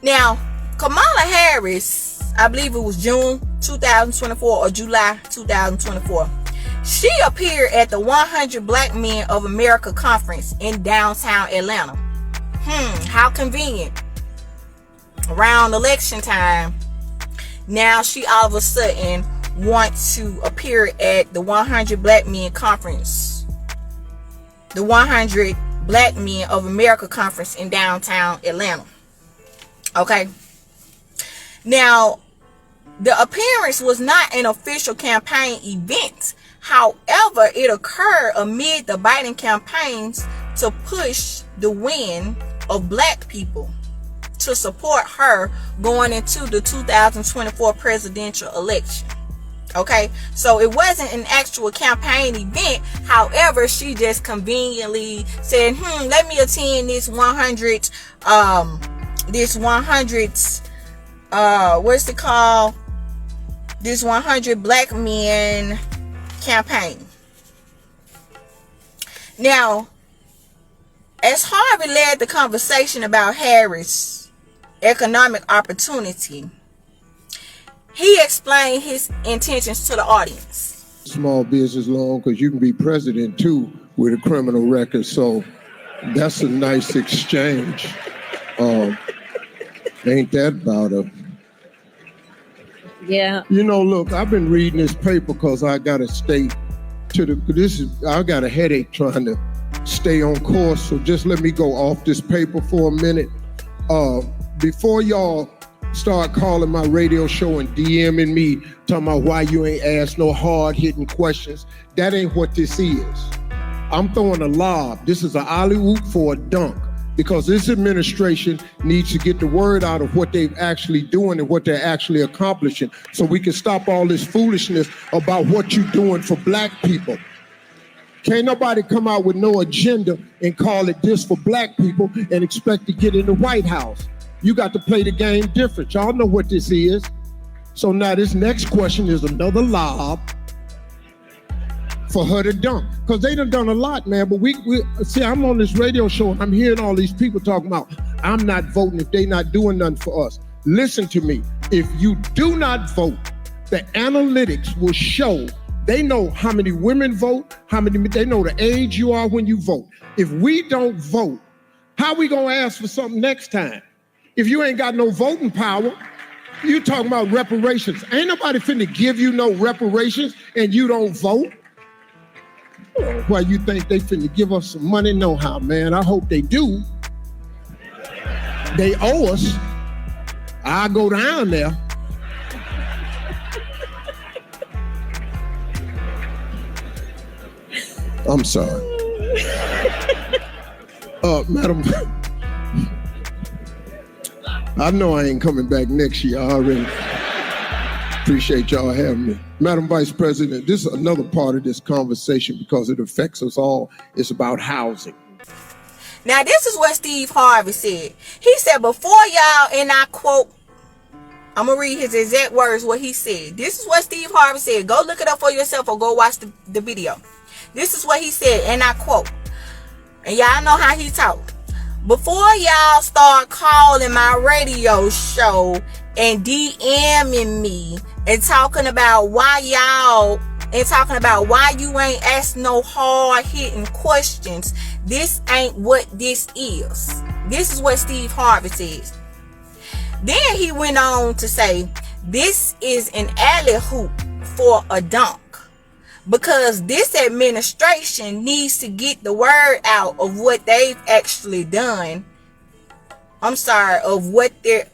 Now, Kamala Harris, I believe it was June 2024 or July 2024. She appeared at the 100 Black Men of America conference in downtown Atlanta. How convenient. Around election time, now she all of a sudden wants to appear at the 100 Black Men conference. The 100 Black Men of America conference in downtown Atlanta. Okay. Now, the appearance was not an official campaign event. However, it occurred amid the Biden campaigns to push the win of black people to support her going into the 2024 presidential election. Okay, so it wasn't an actual campaign event. However, she just conveniently said, let me attend this 100, what's it called? This 100 Black Men campaign. Now, as Harvey led the conversation about Harris' economic opportunity, he explained his intentions to the audience. Small business loan, because you can be president too with a criminal record, so that's a nice exchange. Ain't that about a... Yeah. You know, look, I've been reading this paper because I got to stay to the... I got a headache trying to stay on course, so just let me go off this paper for a minute. Before y'all start calling my radio show and DMing me, talking about why you ain't asked no hard-hitting questions, that ain't what this is. I'm throwing a lob. This is an alley-oop for a dunk, because this administration needs to get the word out of what they're actually doing and what they're actually accomplishing, so we can stop all this foolishness about what you're doing for black people. Can't nobody come out with no agenda and call it this for black people and expect to get in the White House. You got to play the game different. Y'all know what this is. So now this next question is another lob for her to dunk. Because they done a lot, man. But we see, I'm on this radio show and I'm hearing all these people talking about, I'm not voting if they not doing nothing for us. Listen to me. If you do not vote, the analytics will show. They know how many women vote, they know the age you are when you vote. If we don't vote, how we gonna ask for something next time? If you ain't got no voting power, You talking about reparations. Ain't nobody finna give you no reparations and you don't vote. Why you think they finna give us some money? No how, man. I hope they do. They owe us. I'll go down there. I'm sorry. Madam, I know I ain't coming back next year. I already appreciate y'all having me. Madam Vice President, this is another part of this conversation because it affects us all. It's about housing. Now, this is what Steve Harvey said. He said, before y'all, and I quote, I'm going to read his exact words, what he said. This is what Steve Harvey said. Go look it up for yourself or go watch the video. This is what he said, and I quote, and y'all know how he talked. Before y'all start calling my radio show and DMing me and talking about why you ain't asked no hard-hitting questions, this ain't what this is. This is what Steve Harvey says. Then he went on to say, this is an alley-hoop for a dunk. Because this administration needs to get the word out of what they've actually done. I'm sorry, of what they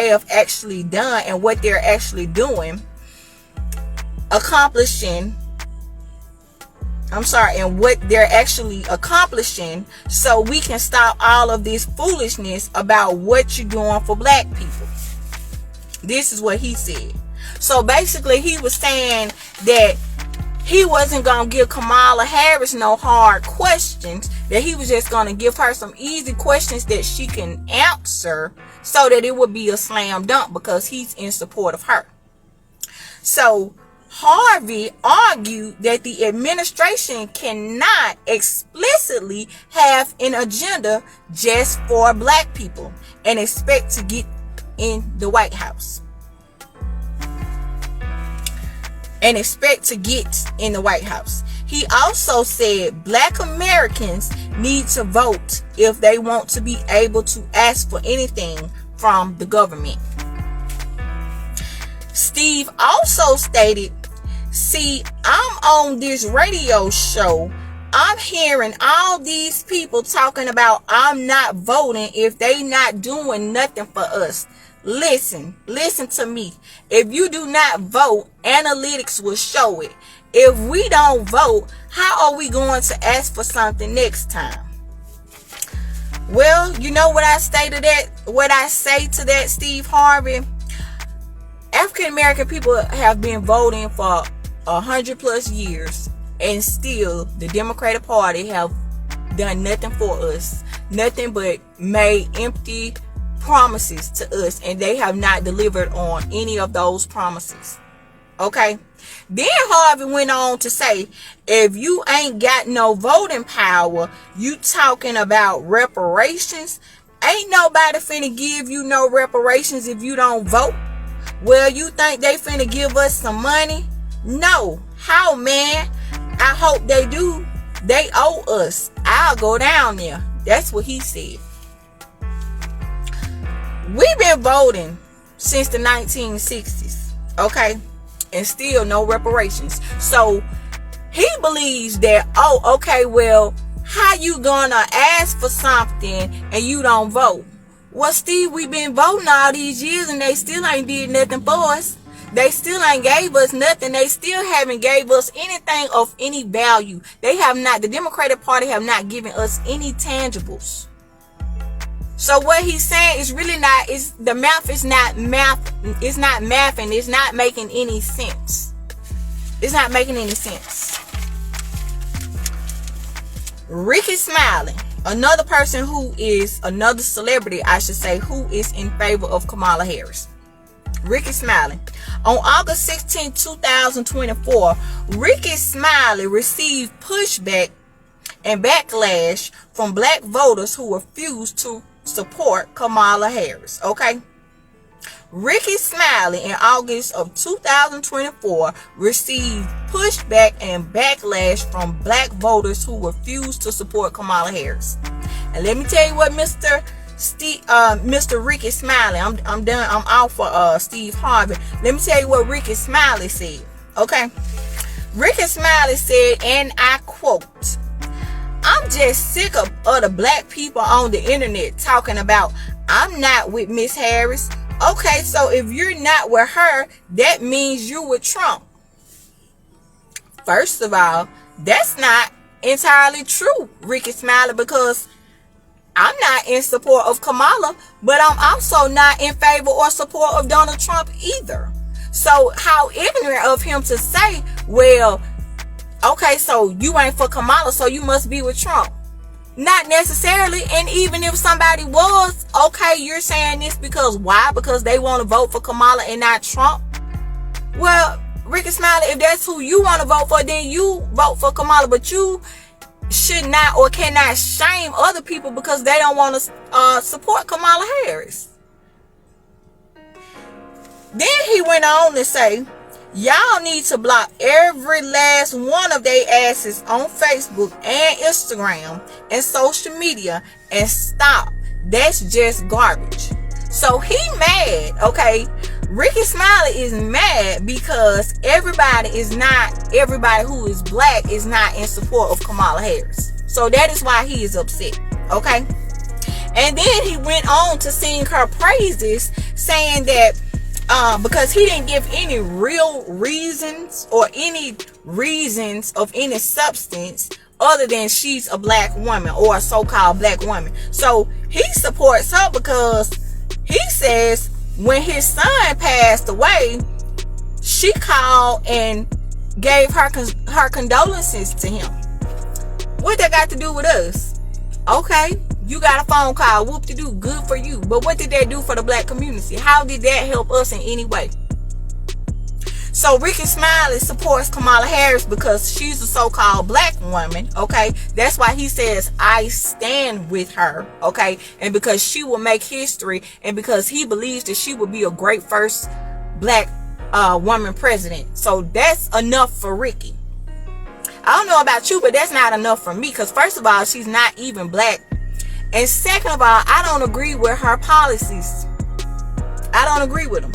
have actually done and what they're actually doing, and what they're actually accomplishing, so we can stop all of this foolishness about what you're doing for black people. This is what he said. So basically, he was saying that he wasn't going to give Kamala Harris no hard questions, that he was just going to give her some easy questions that she can answer so that it would be a slam dunk because he's in support of her. So Harvey argued that the administration cannot explicitly have an agenda just for black people and expect to get in the White House. He also said black Americans need to vote if they want to be able to ask for anything from the government. Steve also stated, see, I'm on this radio show. I'm hearing all these people talking about I'm not voting if they not doing nothing for us. Listen to me. If you do not vote, analytics will show it. If we don't vote, how are we going to ask for something next time? Well, you know what I say to that, Steve Harvey? African American people have been voting for 100+ years, and still the Democratic Party have done nothing for us. Nothing but made empty promises to us, and they have not delivered on any of those promises. Okay? Then Harvey went on to say, if you ain't got no voting power, you talking about reparations? Ain't nobody finna give you no reparations if you don't vote. Well, you think they finna give us some money? No. How, man? I hope they do. They owe us. I'll go down there. That's what he said. We've been voting since the 1960s, okay? And still no reparations. So he believes that, oh, okay, well, how you gonna ask for something and you don't vote? Well, Steve, we've been voting all these years and they still ain't did nothing for us. They still ain't gave us nothing. They still haven't gave us anything of any value. They have not, the Democratic Party have not given us any tangibles. So what he's saying is really not, the math is not math. It's not math, and it's not making any sense. It's not making any sense. Ricky Smiley, another person who is, another celebrity, I should say, who is in favor of Kamala Harris. Ricky Smiley. On August 16, 2024, Ricky Smiley received pushback and backlash from black voters who refused to support Kamala Harris. Okay? Ricky Smiley in August of 2024 received pushback and backlash from black voters who refused to support Kamala Harris. And let me tell you what Mr. Mr. Ricky Smiley. I'm done. I'm out for Steve Harvey. Let me tell you what Ricky Smiley said. Okay, Ricky Smiley said, and I quote, "I'm just sick of the black people on the internet talking about I'm not with Miss Harris. Okay, so if you're not with her, that means you're with Trump." First of all, that's not entirely true, Ricky Smiley, because I'm not in support of Kamala, but I'm also not in favor or support of Donald Trump either. So how ignorant of him to say, well, okay, so you ain't for Kamala, so you must be with Trump. Not necessarily. And even if somebody was, okay, you're saying this because why? Because they want to vote for Kamala and not Trump. Well, Ricky Smiley, if that's who you want to vote for, then you vote for Kamala, but you should not or cannot shame other people because they don't want to support Kamala Harris. Then he went on to say, y'all need to block every last one of their asses on Facebook and Instagram and social media and stop. That's just garbage. So he mad, okay? Ricky Smiley is mad because everybody who is black is not in support of Kamala Harris. So that is why he is upset, okay? And then he went on to sing her praises, saying that because he didn't give any real reasons or any reasons of any substance other than she's a black woman or a so-called black woman. So he supports her because he says when his son passed away, she called and gave her condolences to him. What that got to do with us? Okay, you got a phone call, whoop-de-doo, good for you. But what did that do for the black community? How did that help us in any way? So Ricky Smiley supports Kamala Harris because she's a so-called black woman, okay? That's why he says, I stand with her, okay? And because she will make history, and because he believes that she will be a great first black woman president. So that's enough for Ricky. I don't know about you, but that's not enough for me, because first of all, she's not even black. And second of all, I don't agree with her policies. I don't agree with them.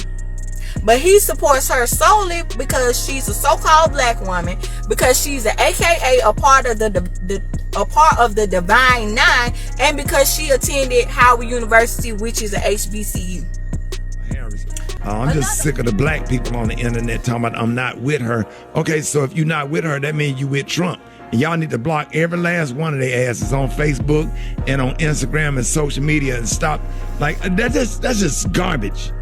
But he supports her solely because she's a so-called black woman, because she's an AKA a part of the Divine Nine, and because she attended Howard University, which is a HBCU. I'm just sick of the black people on the internet talking about I'm not with her. Okay, so if you're not with her, that means you with Trump. And y'all need to block every last one of their asses on Facebook and on Instagram and social media and stop. Like, that's just garbage.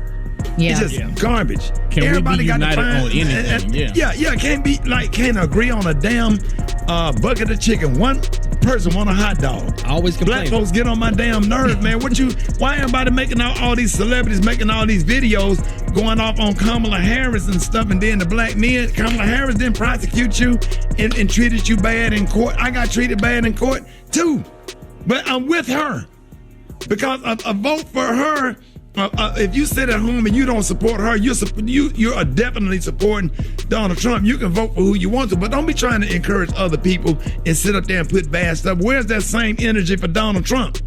Yeah. It's just garbage. Can Everybody we be got united to find, on anything? Can't agree on a damn bucket of chicken. One person want a hot dog. Always complain. Black folks get on my damn nerves, man. Why everybody making all these celebrities making all these videos going off on Kamala Harris and stuff, and then the black men, Kamala Harris didn't prosecute you and treated you bad in court. I got treated bad in court too, but I'm with her because a vote for her. If you sit at home and you don't support her, you're definitely supporting Donald Trump. You can vote for who you want to, but don't be trying to encourage other people and sit up there and put bad stuff. Where's that same energy for Donald Trump?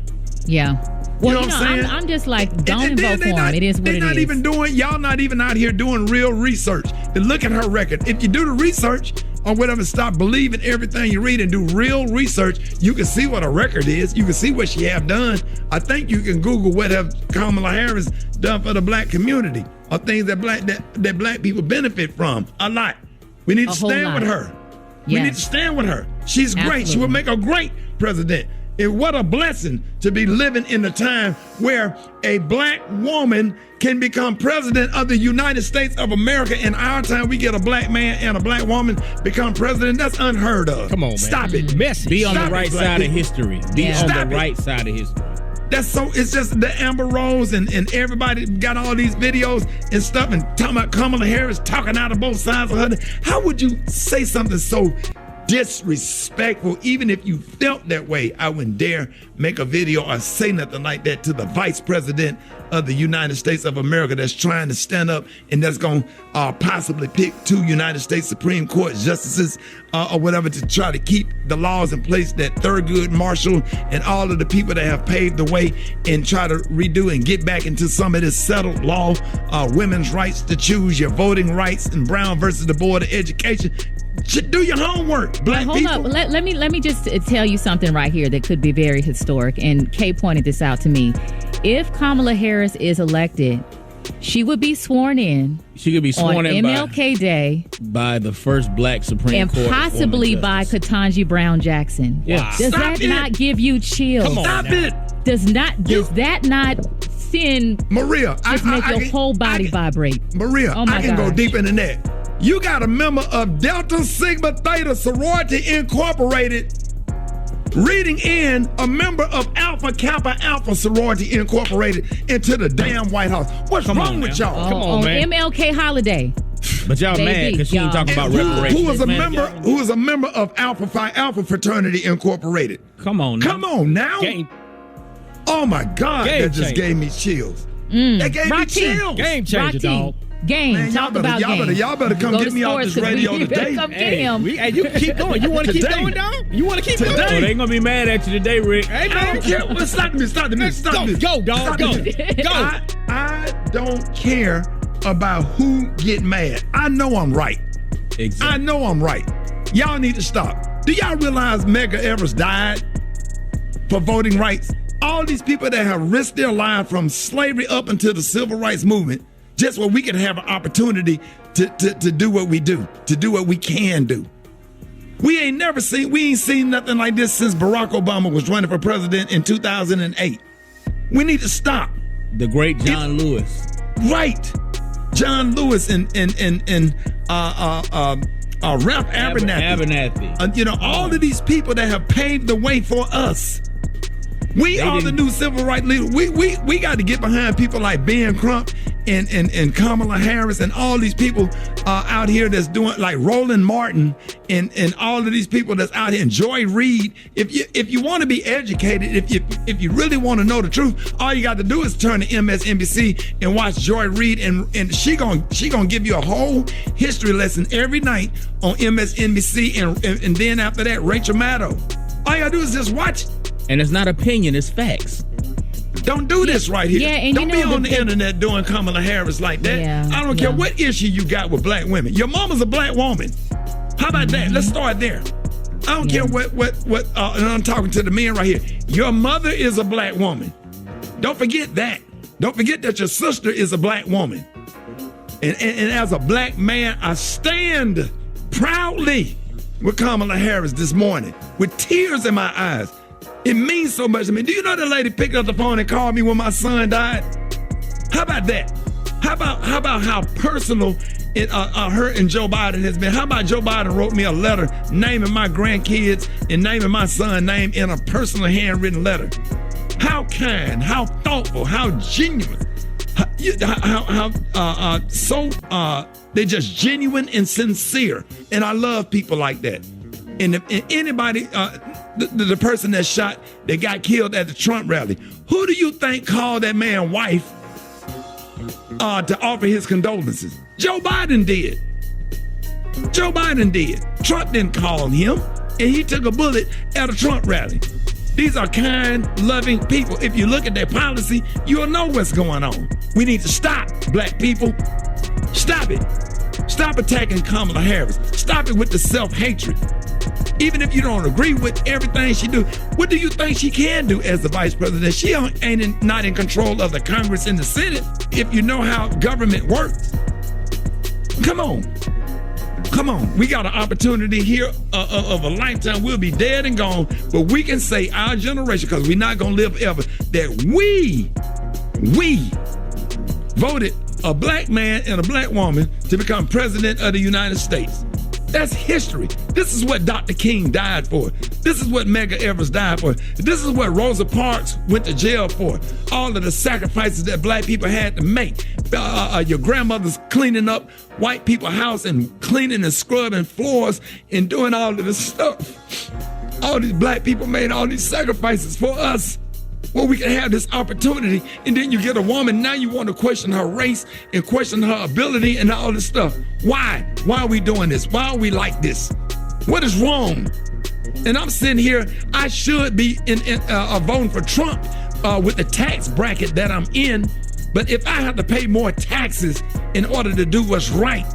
Yeah. Well, you know what I'm saying? I'm just like, don't vote for him. It is what it is. Y'all not even out here doing real research. Then look at her record. If you do the research or whatever, stop believing everything you read and do real research, you can see what a record is. You can see what she have done. I think you can Google what have Kamala Harris done for the black community, or things that black people benefit from a lot. We need to stand with her. Yes. We need to stand with her. She's great. She will make a great president. And what a blessing to be living in a time where a black woman can become president of the United States of America. In our time, we get a black man and a black woman become president. That's unheard of. Come on, man. Stop it. Messy. Be on the right side of history. Be on the right side of history. It's just the Amber Rose and everybody got all these videos and stuff and talking about Kamala Harris talking out of both sides of her. How would you say something so disrespectful. Even if you felt that way, I wouldn't dare make a video or say nothing like that to the vice president of the United States of America that's trying to stand up and that's going to possibly pick 2 United States Supreme Court justices or whatever to try to keep the laws in place that Thurgood Marshall and all of the people that have paved the way and try to redo and get back into some of this settled law, women's rights to choose, your voting rights, and Brown versus the Board of Education. Do your homework, black hold people. Up. Let me just tell you something right here that could be very historic. And Kay pointed this out to me. If Kamala Harris is elected, she would be sworn in. She could be sworn on in MLK Day by the first black Supreme Court, and possibly by Ketanji Brown Jackson. Wow. Does that not give you chills? Come on, Stop now. it. Does that not send Maria? Just make your whole body vibrate. Maria, oh my I can go gosh. deeper than that. You got a member of Delta Sigma Theta Sorority Incorporated reading in a member of Alpha Kappa Alpha Sorority Incorporated into the damn White House. What's wrong with y'all? Come on, man. MLK holiday. But y'all mad because she ain't talking about reparations. Who was a member of Alpha Phi Alpha Fraternity Incorporated? Come on now. Come on now. Oh my God, Game that just changer. gave me chills. That gave me chills. Game changer, dog. Game. Man, Talk about game. Y'all better come Go get to me off sports this radio you better today. come get him. Hey, you keep going. You want to keep Today. going, dog? You want to keep Today. going? Oh, they ain't gonna be mad at you today, Rick. Hey, I don't care. Well, stop me. Go, dog. Go. I don't care about who get mad. I know I'm right. Exactly. I know I'm right. Y'all need to stop. Do y'all realize Medgar Evers died for voting rights? All these people that have risked their lives from slavery up until the civil rights movement, just so we can have an opportunity to do what we do, to do what we can do. We ain't seen nothing like this since Barack Obama was running for president in 2008. We need to stop. The great John Lewis. Right. John Lewis and Ralph Abernathy. All of these people that have paved the way for us. We are the new civil rights leaders. We got to get behind people like Ben Crump and Kamala Harris and all these people out here that's doing, like Roland Martin and all of these people that's out here, and Joy Reid. If you want to be educated, if you really want to know the truth, all you got to do is turn to MSNBC and watch Joy Reid, and she gonna give you a whole history lesson every night on MSNBC, and then after that, Rachel Maddow. All you gotta do is just watch it. And it's not opinion, it's facts. Don't do this right here. Yeah, and don't be on the internet doing Kamala Harris like that. Yeah, I don't care what issue you got with black women. Your mama's a black woman. How about that? Let's start there. I don't care what and I'm talking to the men right here. Your mother is a black woman. Don't forget that. Don't forget that your sister is a black woman. And as a black man, I stand proudly with Kamala Harris this morning with tears in my eyes. It means so much to me. Do you know that lady picked up the phone and called me when my son died? How about that? How about how personal her and Joe Biden has been? How about Joe Biden wrote me a letter naming my grandkids and naming my son's name in a personal handwritten letter? How kind, how thoughtful, how genuine, they're just genuine and sincere. And I love people like that. And anybody, the person that got killed at the Trump rally, who do you think called that man's wife to offer his condolences? Joe Biden did. Joe Biden did. Trump didn't call him, and he took a bullet at a Trump rally. These are kind, loving people. If you look at their policy, you'll know what's going on. We need to stop, black people. Stop it. Stop attacking Kamala Harris. Stop it with the self-hatred. Even if you don't agree with everything she do, what do you think she can do as the vice president? She ain't not in control of the Congress and the Senate. If you know how government works, come on. We got an opportunity here of a lifetime. We'll be dead and gone, but we can say our generation, because we're not gonna live ever, that we voted a black man and a black woman to become president of the United States. That's history. This is what Dr. King died for. This is what Medgar Evers died for. This is what Rosa Parks went to jail for. All of the sacrifices that black people had to make. Your grandmother's cleaning up white people's house and cleaning and scrubbing floors and doing all of this stuff. All these black people made all these sacrifices for us. Well, we can have this opportunity, and then you get a woman, now you want to question her race and question her ability and all this stuff. Why? Why are we doing this? Why are we like this? What is wrong? And I'm sitting here, I should be voting for Trump with the tax bracket that I'm in, but if I have to pay more taxes in order to do what's right,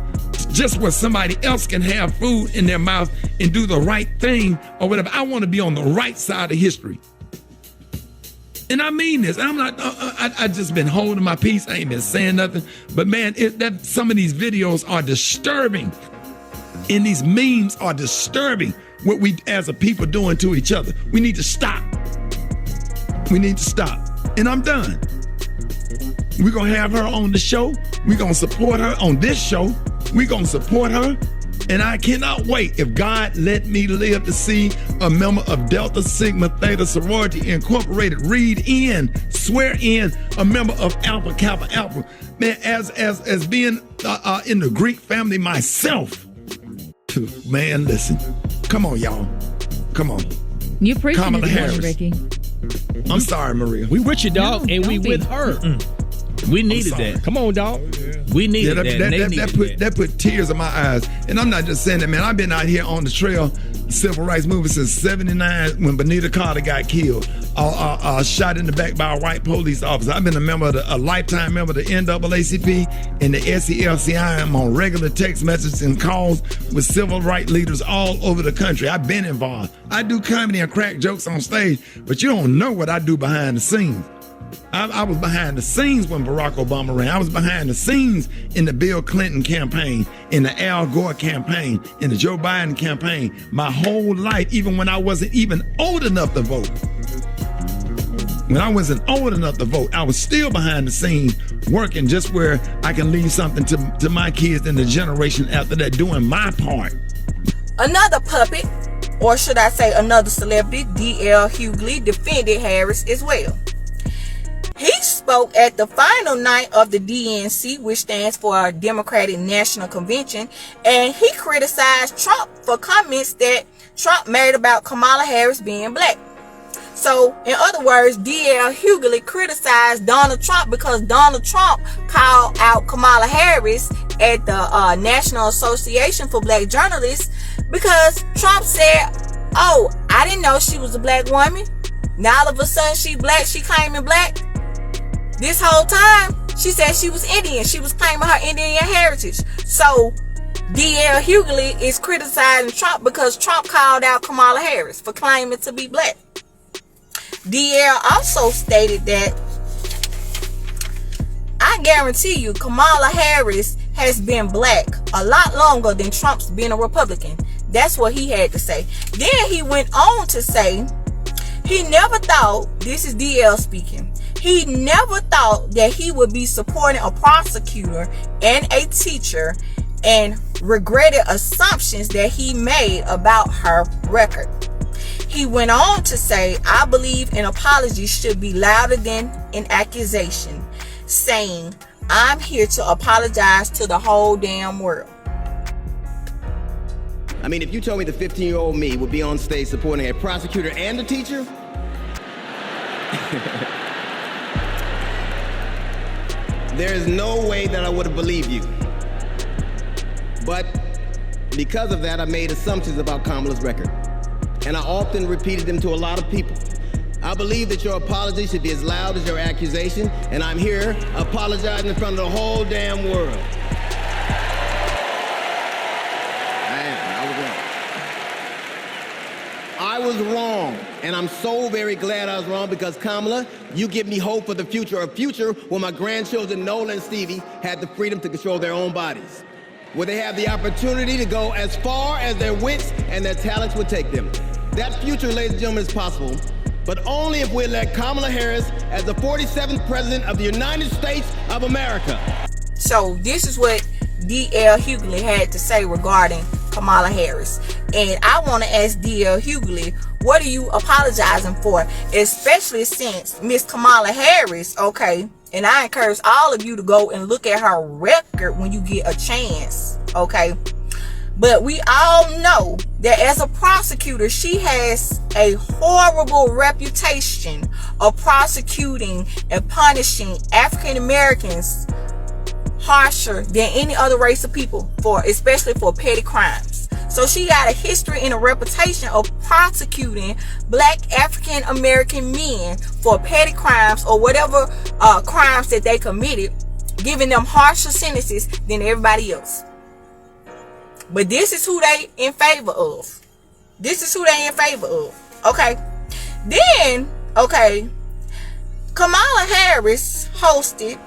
just where somebody else can have food in their mouth and do the right thing or whatever, I want to be on the right side of history. And I mean this. I'm not. I just been holding my peace. I ain't been saying nothing. But man, some of these videos are disturbing, and these memes are disturbing. What we as a people doing to each other. We need to stop. We need to stop. And I'm done. We're gonna have her on the show. We're gonna support her on this show. We're gonna support her. And I cannot wait, if God let me live to see a member of Delta Sigma Theta Sorority Incorporated swear in a member of Alpha Kappa Alpha. Man, as being in the Greek family myself, man, listen. Come on, y'all. Come on. You preaching Kamala Harris. Ricky. I'm sorry, Maria. We with you, dog, No, and we don't be. with her. We needed that. Come on, dog. We needed that. That put tears in my eyes. And I'm not just saying that, man. I've been out here on the trail, civil rights movement since '79 when Bonita Carter got killed, shot in the back by a white police officer. I've been a lifetime member of the NAACP and the SELCI. I'm on regular text messages and calls with civil rights leaders all over the country. I've been involved. I do comedy and crack jokes on stage, but you don't know what I do behind the scenes. I was behind the scenes when Barack Obama ran. I was behind the scenes in the Bill Clinton campaign, in the Al Gore campaign, in the Joe Biden campaign. My whole life, even when I wasn't even old enough to vote. When I wasn't old enough to vote, I was still behind the scenes working just where I can leave something to my kids and the generation after that, doing my part. Another puppet, or should I say another celebrity, D.L. Hughley, defended Harris as well. He spoke at the final night of the DNC, which stands for Democratic National Convention, and he criticized Trump for comments that Trump made about Kamala Harris being black. So, in other words, D.L. Hughley criticized Donald Trump because Donald Trump called out Kamala Harris at the National Association for Black Journalists because Trump said, "Oh, I didn't know she was a black woman. Now all of a sudden she black, she claiming black. This whole time, she said she was Indian. She was claiming her Indian heritage." So, D.L. Hughley is criticizing Trump because Trump called out Kamala Harris for claiming to be black. D.L. also stated that, "I guarantee you Kamala Harris has been black a lot longer than Trump's been a Republican." That's what he had to say. Then he went on to say, he never thought, this is D.L. speaking, he never thought that he would be supporting a prosecutor and a teacher and regretted assumptions that he made about her record. He went on to say, "I believe an apology should be louder than an accusation," saying, "I'm here to apologize to the whole damn world." I mean, if you told me the 15-year-old me would be on stage supporting a prosecutor and a teacher, there is no way that I would have believed you. But because of that, I made assumptions about Kamala's record. And I often repeated them to a lot of people. I believe that your apology should be as loud as your accusation, and I'm here apologizing in front of the whole damn world. I was wrong, and I'm so very glad I was wrong because, Kamala, you give me hope for the future, a future where my grandchildren, Nola and Stevie, had the freedom to control their own bodies, where they have the opportunity to go as far as their wits and their talents would take them. That future, ladies and gentlemen, is possible, but only if we elect Kamala Harris as the 47th President of the United States of America. So this is what D.L. Hughley had to say regarding Kamala Harris. And I want to ask D.L. Hughley, what are you apologizing for? Especially since Miss Kamala Harris, okay, and I encourage all of you to go and look at her record when you get a chance, okay? But we all know that as a prosecutor, she has a horrible reputation of prosecuting and punishing African Americans harsher than any other race of people, especially for petty crimes. So she got a history and a reputation of prosecuting black African American men for petty crimes or whatever crimes that they committed, giving them harsher sentences than everybody else. But this is who they in favor of. This is who they in favor of. Okay. Then, okay, Kamala Harris hosted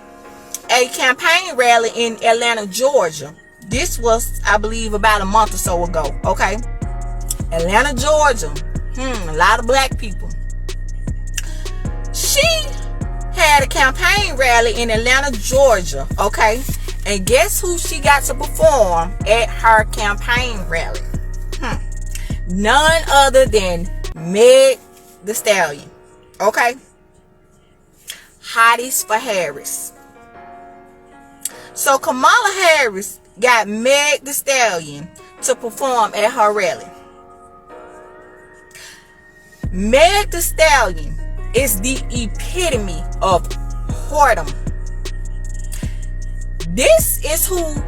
a campaign rally in Atlanta, Georgia. This was, I believe, about a month or so ago. Okay. Atlanta, Georgia. A lot of black people. She had a campaign rally in Atlanta, Georgia. Okay. And guess who she got to perform at her campaign rally? None other than Meg Thee Stallion. Okay? Hotties for Harris. So Kamala Harris got Meg Thee Stallion to perform at her rally. Meg Thee Stallion is the epitome of whoredom. This is who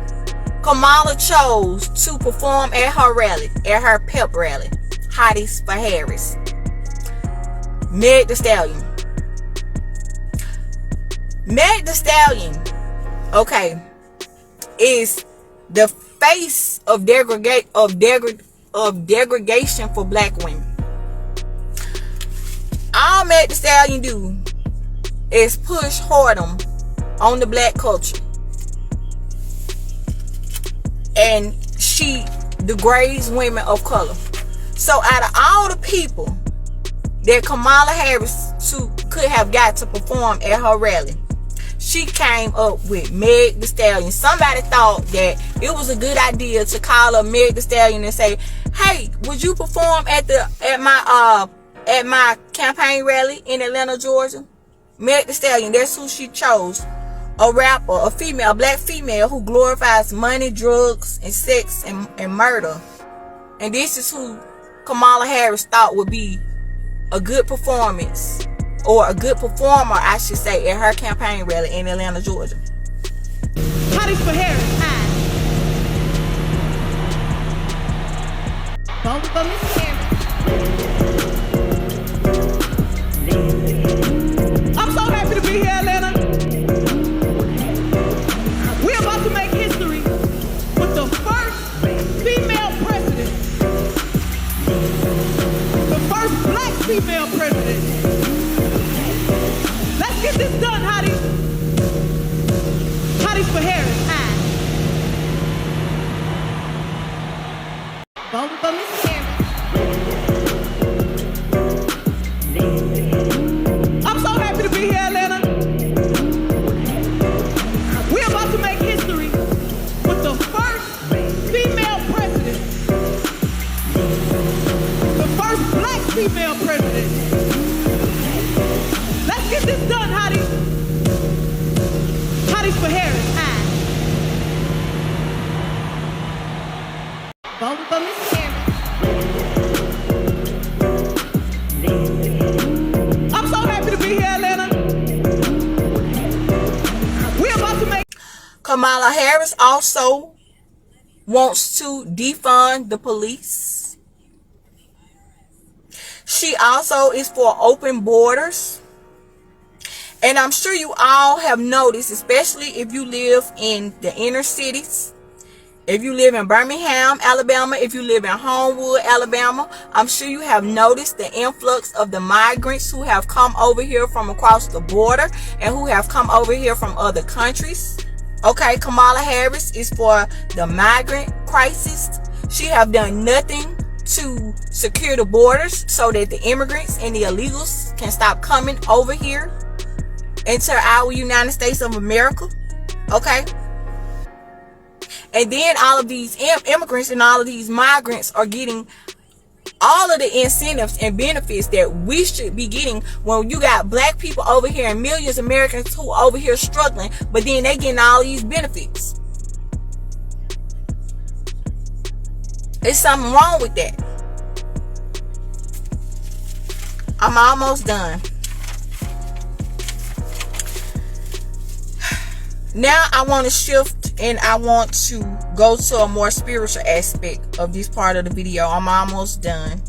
Kamala chose to perform at her rally, at her pep rally. Hotties for Harris. Meg Thee Stallion. Meg Thee Stallion, okay, is the face of degradation for black women. All Meg Thee Stallion do is push whoredom on the black culture. And she degrades women of color. So out of all the people that Kamala Harris could have got to perform at her rally, she came up with Meg Thee Stallion. Somebody thought that it was a good idea to call up Meg Thee Stallion and say, "Hey, would you perform at my campaign rally in Atlanta, Georgia?" Meg Thee Stallion, that's who she chose. A rapper, a female, a black female who glorifies money, drugs, and sex and murder. And this is who Kamala Harris thought would be a good performance, or a good performer, I should say, at her campaign rally in Atlanta, Georgia. Hotties for Harris. Vote for Miss Harris. I'm so happy to be here, Atlanta. We're about to make history with the first female president. The first black female president. Let's get this done, hotties. Hotties for Harris. Vote for Miss Harris. I'm so happy to be here, Atlanta. We're about to make history with the first female president. The first black female president. Let's get this done, hotties. Hotties for Harris. Vote for Miss Harris. I'm so happy to be here, Atlanta. We're about to make... Kamala Harris also wants to defund the police. She also is for open borders. And I'm sure you all have noticed, especially if you live in the inner cities, if you live in Birmingham, Alabama, if you live in Homewood, Alabama, I'm sure you have noticed the influx of the migrants who have come over here from across the border and who have come over here from other countries. Okay, Kamala Harris is for the migrant crisis. She have done nothing to secure the borders so that the immigrants and the illegals can stop coming over here into our United States of America. Okay? And then all of these immigrants and all of these migrants are getting all of the incentives and benefits that we should be getting, when you got black people over here and millions of Americans who are over here struggling, but then they getting all these benefits. There's something wrong with that. I'm almost done. Now I want to shift and I want to go to a more spiritual aspect of this part of the video. I'm almost done.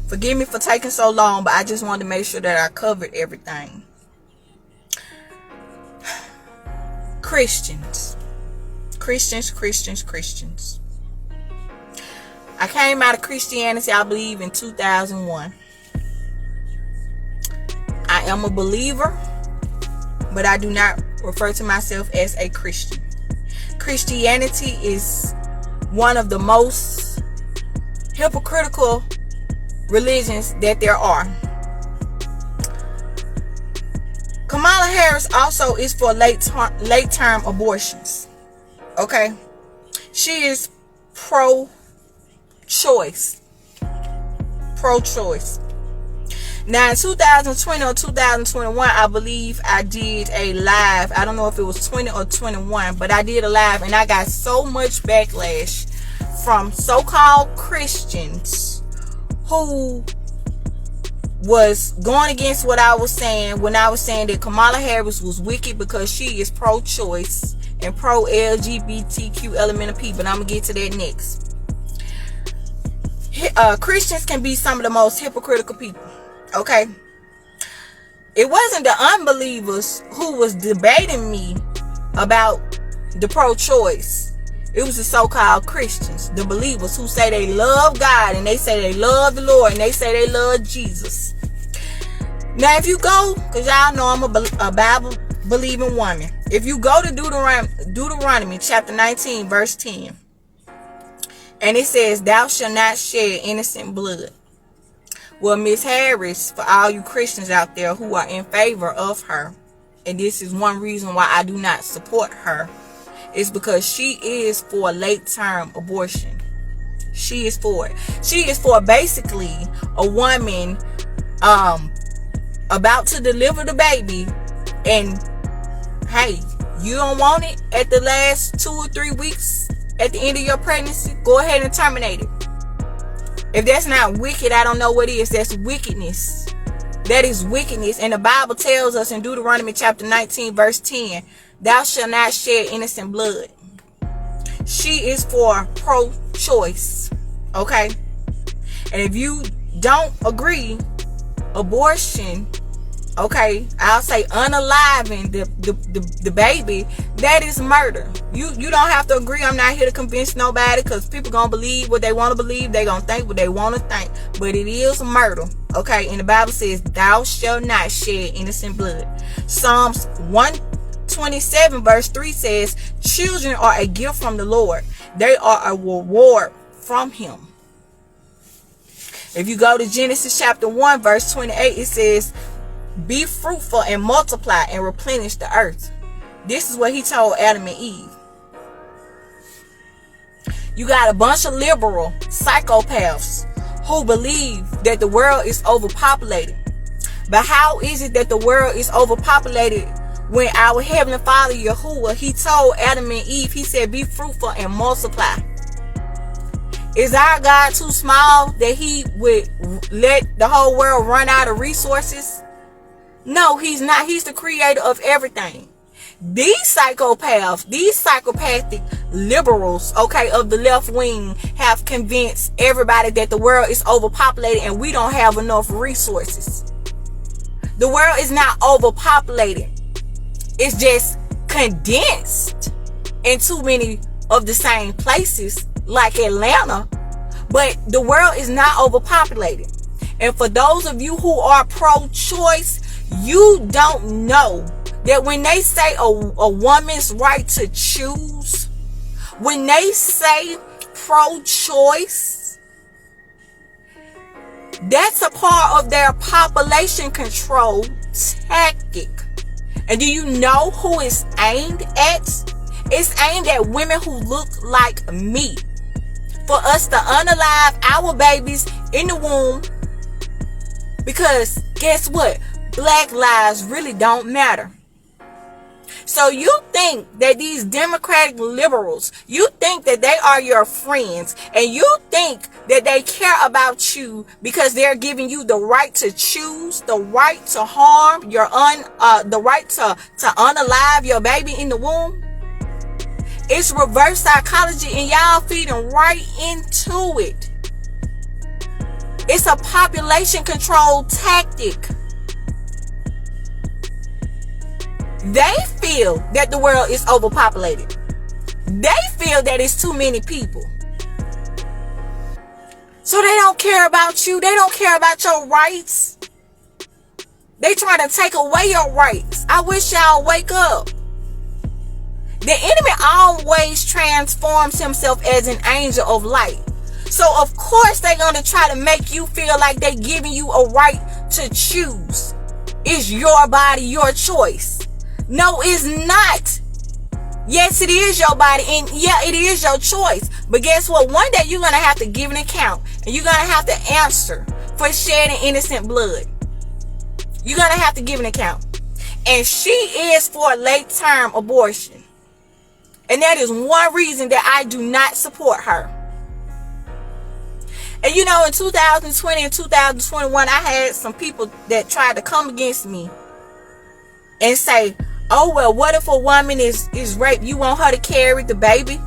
Forgive me for taking so long, but I just wanted to make sure that I covered everything. Christians. I came out of Christianity, I believe, in 2001. I am a believer, but I do not refer to myself as a Christian. Christianity is one of the most hypocritical religions that there are. Kamala Harris also is for late-term abortions. Okay? She is pro-choice. Pro-choice. Now in 2020 or 2021, I believe I did a live. I don't know if it was 20 or 21, but I did a live and I got so much backlash from so-called Christians who was going against what I was saying when I was saying that Kamala Harris was wicked because she is pro-choice and pro-LGBTQ element of people. I'm going to get to that next. Christians can be some of the most hypocritical people. Okay, it wasn't the unbelievers who was debating me about the pro-choice. It was the so-called Christians, the believers who say they love God and they say they love the Lord and they say they love Jesus. Now, if you go, because y'all know I'm a Bible-believing woman. If you go to Deuteronomy chapter 19, verse 10, and it says, "Thou shalt not shed innocent blood." Well, Miss Harris, for all you Christians out there who are in favor of her, and this is one reason why I do not support her, is because she is for late-term abortion. She is for it. She is for basically a woman about to deliver the baby, and hey, you don't want it at the last 2 or 3 weeks at the end of your pregnancy, go ahead and terminate it. If that's not wicked, I don't know what is. That's wickedness. That is wickedness. And the Bible tells us in Deuteronomy chapter 19, verse 10, "Thou shalt not shed innocent blood." She is for pro-choice. Okay? And if you don't agree, abortion, okay, I'll say unaliving the baby, that is murder. You don't have to agree. I'm not here to convince nobody, because people gonna believe what they want to believe. They gonna think what they want to think. But it is murder. Okay, and the Bible says, "Thou shalt not shed innocent blood." Psalms 127 verse 3 says, "Children are a gift from the Lord. They are a reward from him." If you go to Genesis chapter 1 verse 28, it says, "Be fruitful and multiply and replenish the earth." This is what he told Adam and Eve. You got a bunch of liberal psychopaths who believe that the world is overpopulated. But how is it that the world is overpopulated when our Heavenly Father, Yahuwah, he told Adam and Eve, he said, "Be fruitful and multiply"? Is our God too small that he would let the whole world run out of resources? No, he's not. He's the creator of everything. These psychopaths, these psychopathic liberals, okay, of the left wing have convinced everybody that the world is overpopulated and we don't have enough resources. The world is not overpopulated. It's just condensed in too many of the same places like Atlanta. But the world is not overpopulated. And for those of you who are pro-choice, you don't know that when they say a woman's right to choose, when they say pro-choice, that's a part of their population control tactic. And do you know who it's aimed at? It's aimed at women who look like me. For us to unalive our babies in the womb. Because guess what? Black lives really don't matter. So you think that these Democratic liberals, you think that they are your friends, and you think that they care about you because they're giving you the right to choose, the right to harm your the right to unalive your baby in the womb? It's reverse psychology, and y'all feeding right into it. It's a population control tactic. They feel that the world is overpopulated. They feel that it's too many people. So they don't care about you. They don't care about your rights. They trying to take away your rights. I wish y'all wake up. The enemy always transforms himself as an angel of light. So of course they're going to try to make you feel like they're giving you a right to choose. It's your body, your choice. No, it's not. Yes, it is your body, and yeah, it is your choice. But guess what? One day you're going to have to give an account, and you're going to have to answer for shedding innocent blood. You're going to have to give an account. And she is for late-term abortion. And that is one reason that I do not support her. And you know, in 2020 and 2021, I had some people that tried to come against me and say, oh, well, what if a woman is raped? You want her to carry the baby?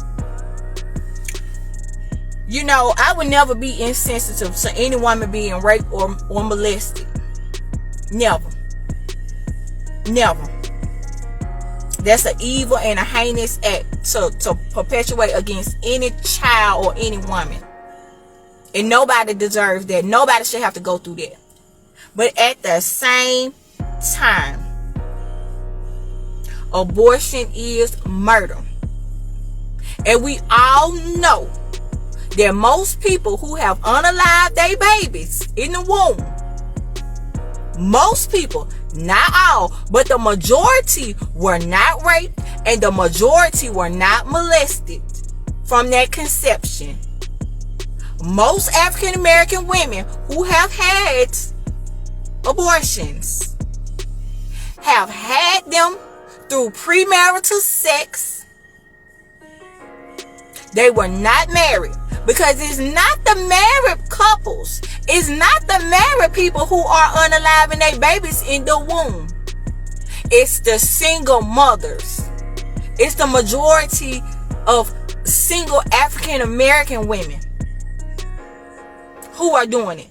You know, I would never be insensitive to any woman being raped or molested. Never. Never. That's an evil and a heinous act to perpetuate against any child or any woman. And nobody deserves that. Nobody should have to go through that. But at the same time, abortion is murder. And we all know that most people who have unalived their babies in the womb, most people, not all, but the majority were not raped, and the majority were not molested from that conception. Most African American women who have had abortions have had them through premarital sex. They were not married, because it's not the married couples, it's not the married people who are unaliving their babies in the womb. It's the single mothers. It's the majority of single African American women who are doing it.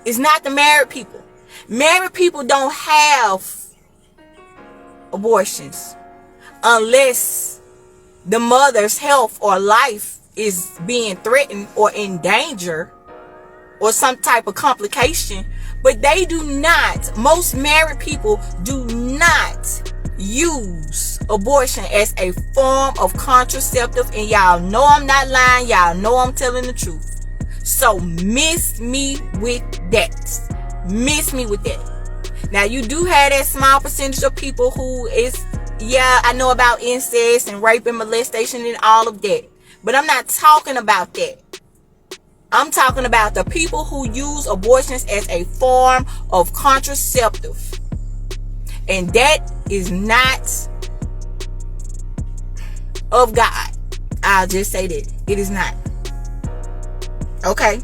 It's not the married people. Married people don't have abortions unless the mother's health or life is being threatened or in danger or some type of complication. But they do not, most married people do not use abortion as a form of contraceptive. And y'all know I'm not lying. Y'all know I'm telling the truth. So miss me with that. Miss me with that. Now, you do have that small percentage of people who is, yeah, I know about incest and rape and molestation and all of that. But I'm not talking about that. I'm talking about the people who use abortions as a form of contraceptive. And that is not of God. I'll just say that. It is not. Okay?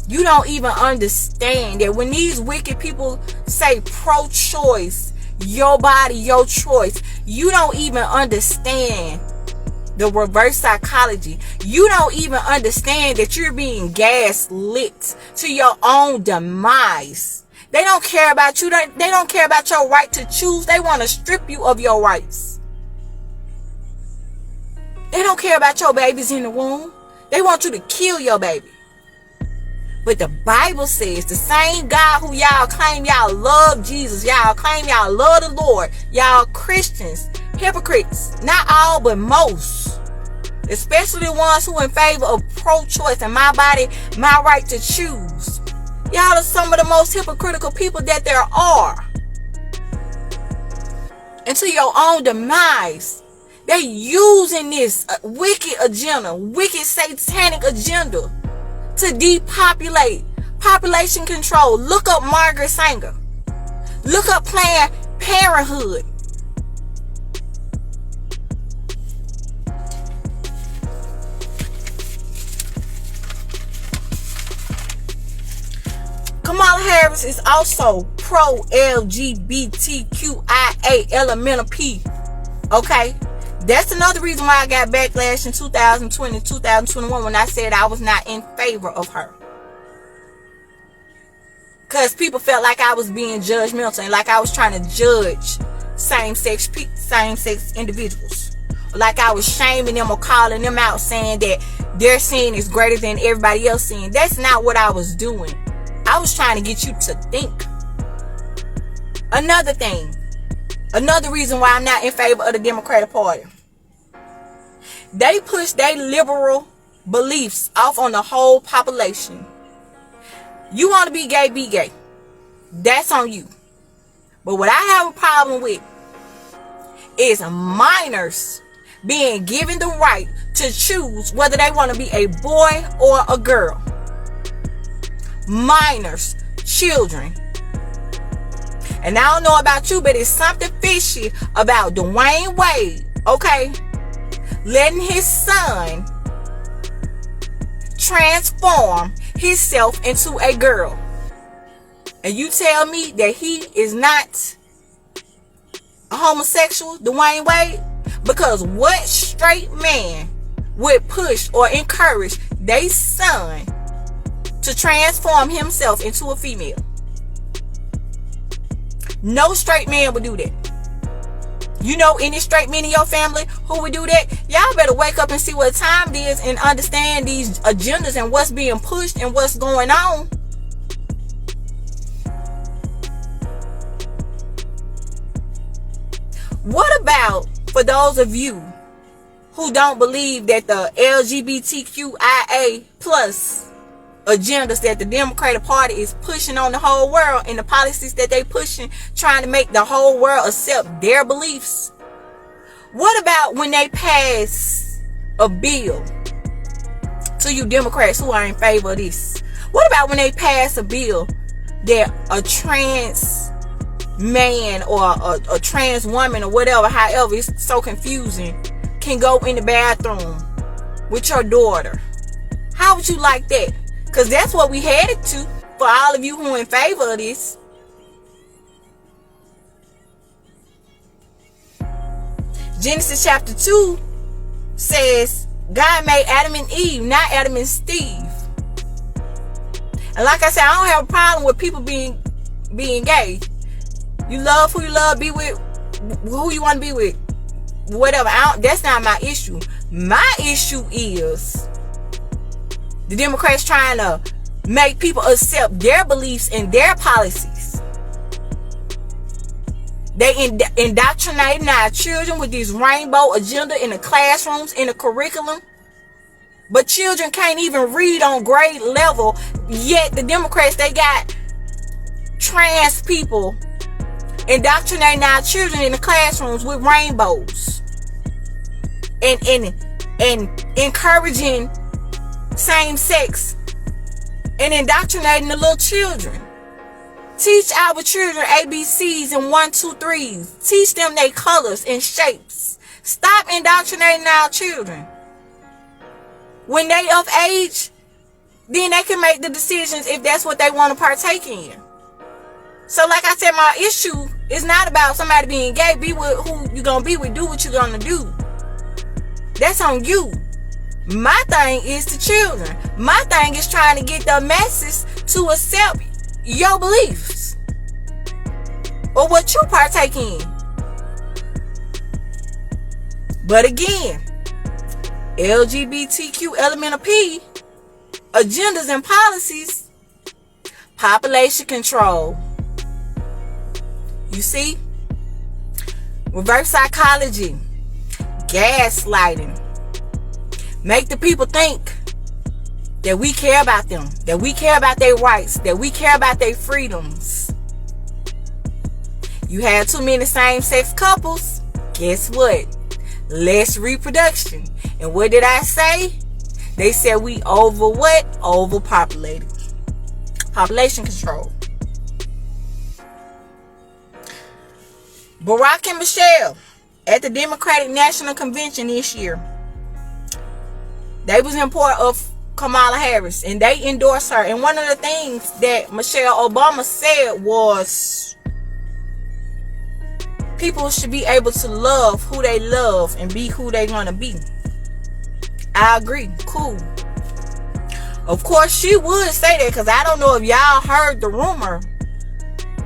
You don't even understand that when these wicked people say pro-choice, your body, your choice, you don't even understand the reverse psychology. You don't even understand that you're being gaslit to your own demise. They don't care about you. They don't care about your right to choose. They want to strip you of your rights. They don't care about your babies in the womb. They want you to kill your baby. But the Bible says the same God who y'all claim y'all love Jesus, y'all claim y'all love the Lord, y'all Christians, hypocrites, not all but most, especially the ones who in favor of pro-choice and my body, my right to choose. Y'all are some of the most hypocritical people that there are. into your own demise. They using this wicked agenda, wicked satanic agenda to depopulate, population control. Look up Margaret Sanger. Look up Planned Parenthood. Kamala Harris is also pro-LGBTQIA elemental P. Okay? That's another reason why I got backlash in 2020, 2021 when I said I was not in favor of her. Because people felt like I was being judgmental and like I was trying to judge same-sex individuals. Like I was shaming them or calling them out, saying that their sin is greater than everybody else's sin. That's not what I was doing. I was trying to get you to think. Another thing. Another reason why I'm not in favor of the Democratic Party. They push their liberal beliefs off on the whole population. You want to be gay, be gay. That's on you. But what I have a problem with is minors being given the right to choose whether they want to be a boy or a girl. Minors, children. And I don't know about you, but it's something fishy about Dwayne Wade, okay? Letting his son transform himself into a girl. And you tell me that he is not a homosexual, Dwayne Wade? Because what straight man would push or encourage their son to transform himself into a female? No straight man would do that. You know any straight men in your family who would do that? Y'all better wake up and see what time it is and understand these agendas and what's being pushed and what's going on. What about for those of you who don't believe that the LGBTQIA plus agendas that the Democratic Party is pushing on the whole world and the policies that they pushing, trying to make the whole world accept their beliefs? What about when they pass a bill, to you Democrats who are in favor of this? What about when they pass a bill that a trans man or a trans woman or whatever, however, it's so confusing, can go in the bathroom with your daughter? How would you like that? Because that's what we headed to for all of you who are in favor of this. Genesis chapter 2 says God made Adam and Eve, not Adam and Steve. And like I said, I don't have a problem with people being gay. You love who you love, be with who you want to be with, whatever. That's not my issue. My issue is the Democrats trying to make people accept their beliefs and their policies. They indoctrinating our children with this rainbow agenda in the classrooms, in the curriculum. But children can't even read on grade level. Yet the Democrats, they got trans people indoctrinating our children in the classrooms with rainbows. And encouraging same sex and indoctrinating the little children. Teach our children ABCs and 1, 2, 3s. Teach them their colors and shapes. Stop indoctrinating our children. When they of age, then they can make the decisions if that's what they want to partake in. So like I said, my issue is not about somebody being gay. Be with who you're going to be with. Do what you're going to do. That's on you. My thing is the children. My thing is trying to get the masses to accept your beliefs or what you partake in. But again, LGBTQ elemental P, agendas and policies, population control. You see? Reverse psychology, gaslighting. Make the people think that we care about them, that we care about their rights, that we care about their freedoms. You have too many same-sex couples, guess what? Less reproduction. And what did I say? They said we over what? Overpopulated. Population control. Barack and Michelle at the Democratic National Convention this year, they was in support of Kamala Harris and they endorsed her. And one of the things that Michelle Obama said was people should be able to love who they love and be who they want to be. I agree. Cool. Of course, she would say that because I don't know if y'all heard the rumor,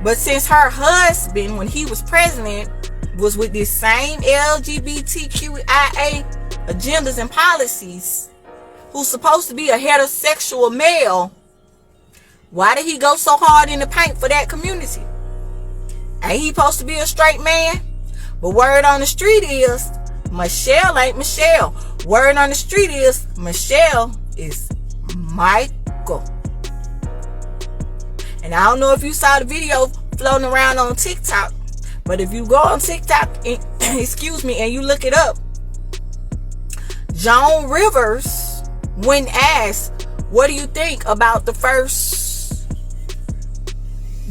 but since her husband, when he was president, was with this same LGBTQIA agendas and policies, who's supposed to be a heterosexual male, why did he go so hard in the paint for that community? Ain't he supposed to be a straight man? But word on the street is Michelle ain't Michelle. Word on the street is Michelle is Michael. And I don't know if you saw the video floating around on TikTok, but if you go on TikTok and, excuse me, and you look it up, Joan Rivers, when asked, what do you think about the first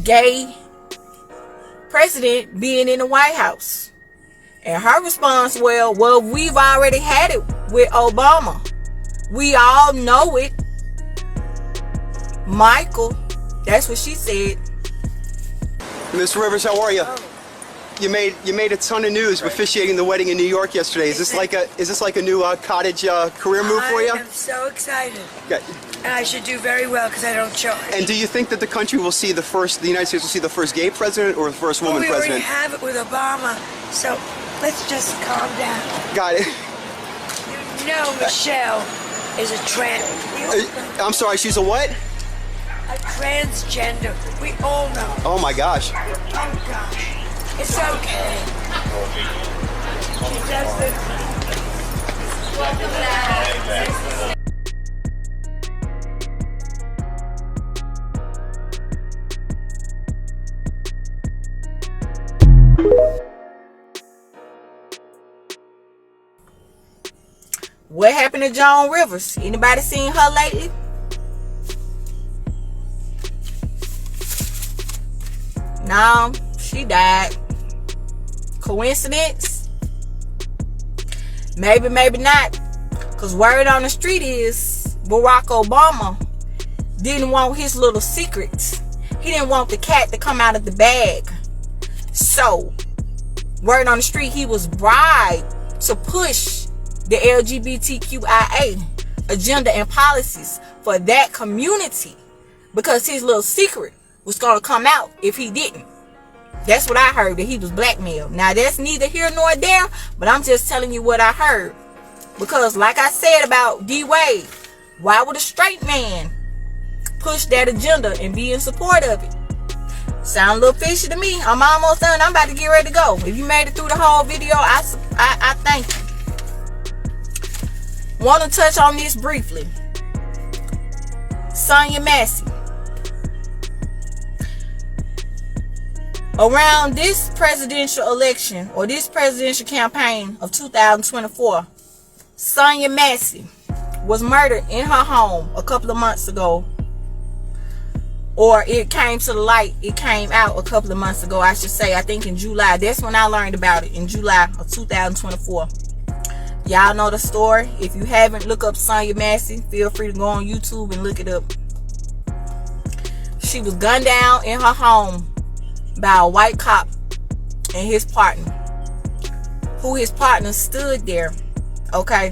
gay president being in the White House? And her response, well, we've already had it with Obama. We all know it. Michael, that's what she said. Miss Rivers, how are you? You made a ton of news officiating the wedding in New York yesterday. Is this like a new cottage career move for you? I am so excited. Okay. And I should do very well because I don't charge. And do you think that the country will see the United States will see the first gay president or the first woman we president? We already have it with Obama, so let's just calm down. Got it. You know Michelle is a trans. I'm sorry, she's a what? A transgender. We all know. Oh my gosh. Oh gosh. It's okay. She does this. What happened to Joan Rivers? Anybody seen her lately? No, she died. Coincidence? Maybe, maybe not. Because word on the street is Barack Obama didn't want his little secrets. He didn't want the cat to come out of the bag. So, word on the street, he was bribed to push the LGBTQIA agenda and policies for that community because his little secret was going to come out if he didn't. That's what I heard, that he was blackmailed. Now, that's neither here nor there, but I'm just telling you what I heard. Because like I said about D-Wade, why would a straight man push that agenda and be in support of it? Sound a little fishy to me. I'm almost done. I'm about to get ready to go. If you made it through the whole video, I thank you. Want to touch on this briefly. Sonya Massey. Around this presidential election or this presidential campaign of 2024, Sonya Massey was murdered in her home a couple of months ago. Or it came to the light. It came out a couple of months ago, I should say. I think in July. That's when I learned about it, in July of 2024. Y'all know the story. If you haven't, look up Sonya Massey. Feel free to go on YouTube and look it up. She was gunned down in her home by a white cop and his partner. Who his partner stood there. Okay.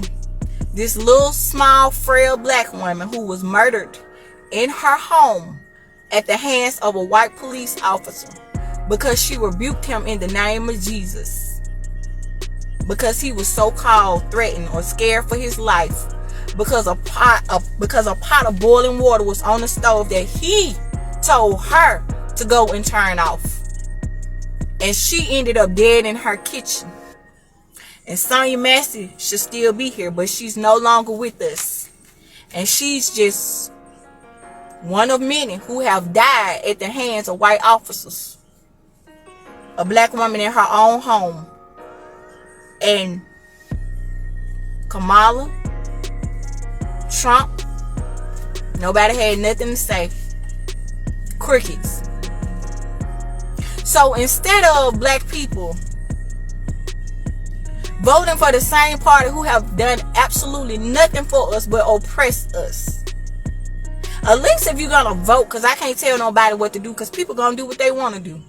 This little, small, frail black woman who was murdered in her home at the hands of a white police officer because she rebuked him in the name of Jesus. Because he was so-called threatened or scared for his life. Because a pot of boiling water was on the stove that he told her to go and turn off. And she ended up dead in her kitchen. And Sonya Massey should still be here, but she's no longer with us. And she's just one of many who have died at the hands of white officers. a black woman in her own home, and Kamala, Trump, nobody had nothing to say. Crickets. So instead of black people voting for the same party who have done absolutely nothing for us but oppress us, at least if you're gonna vote, because I can't tell nobody what to do, because people gonna do what they want to do.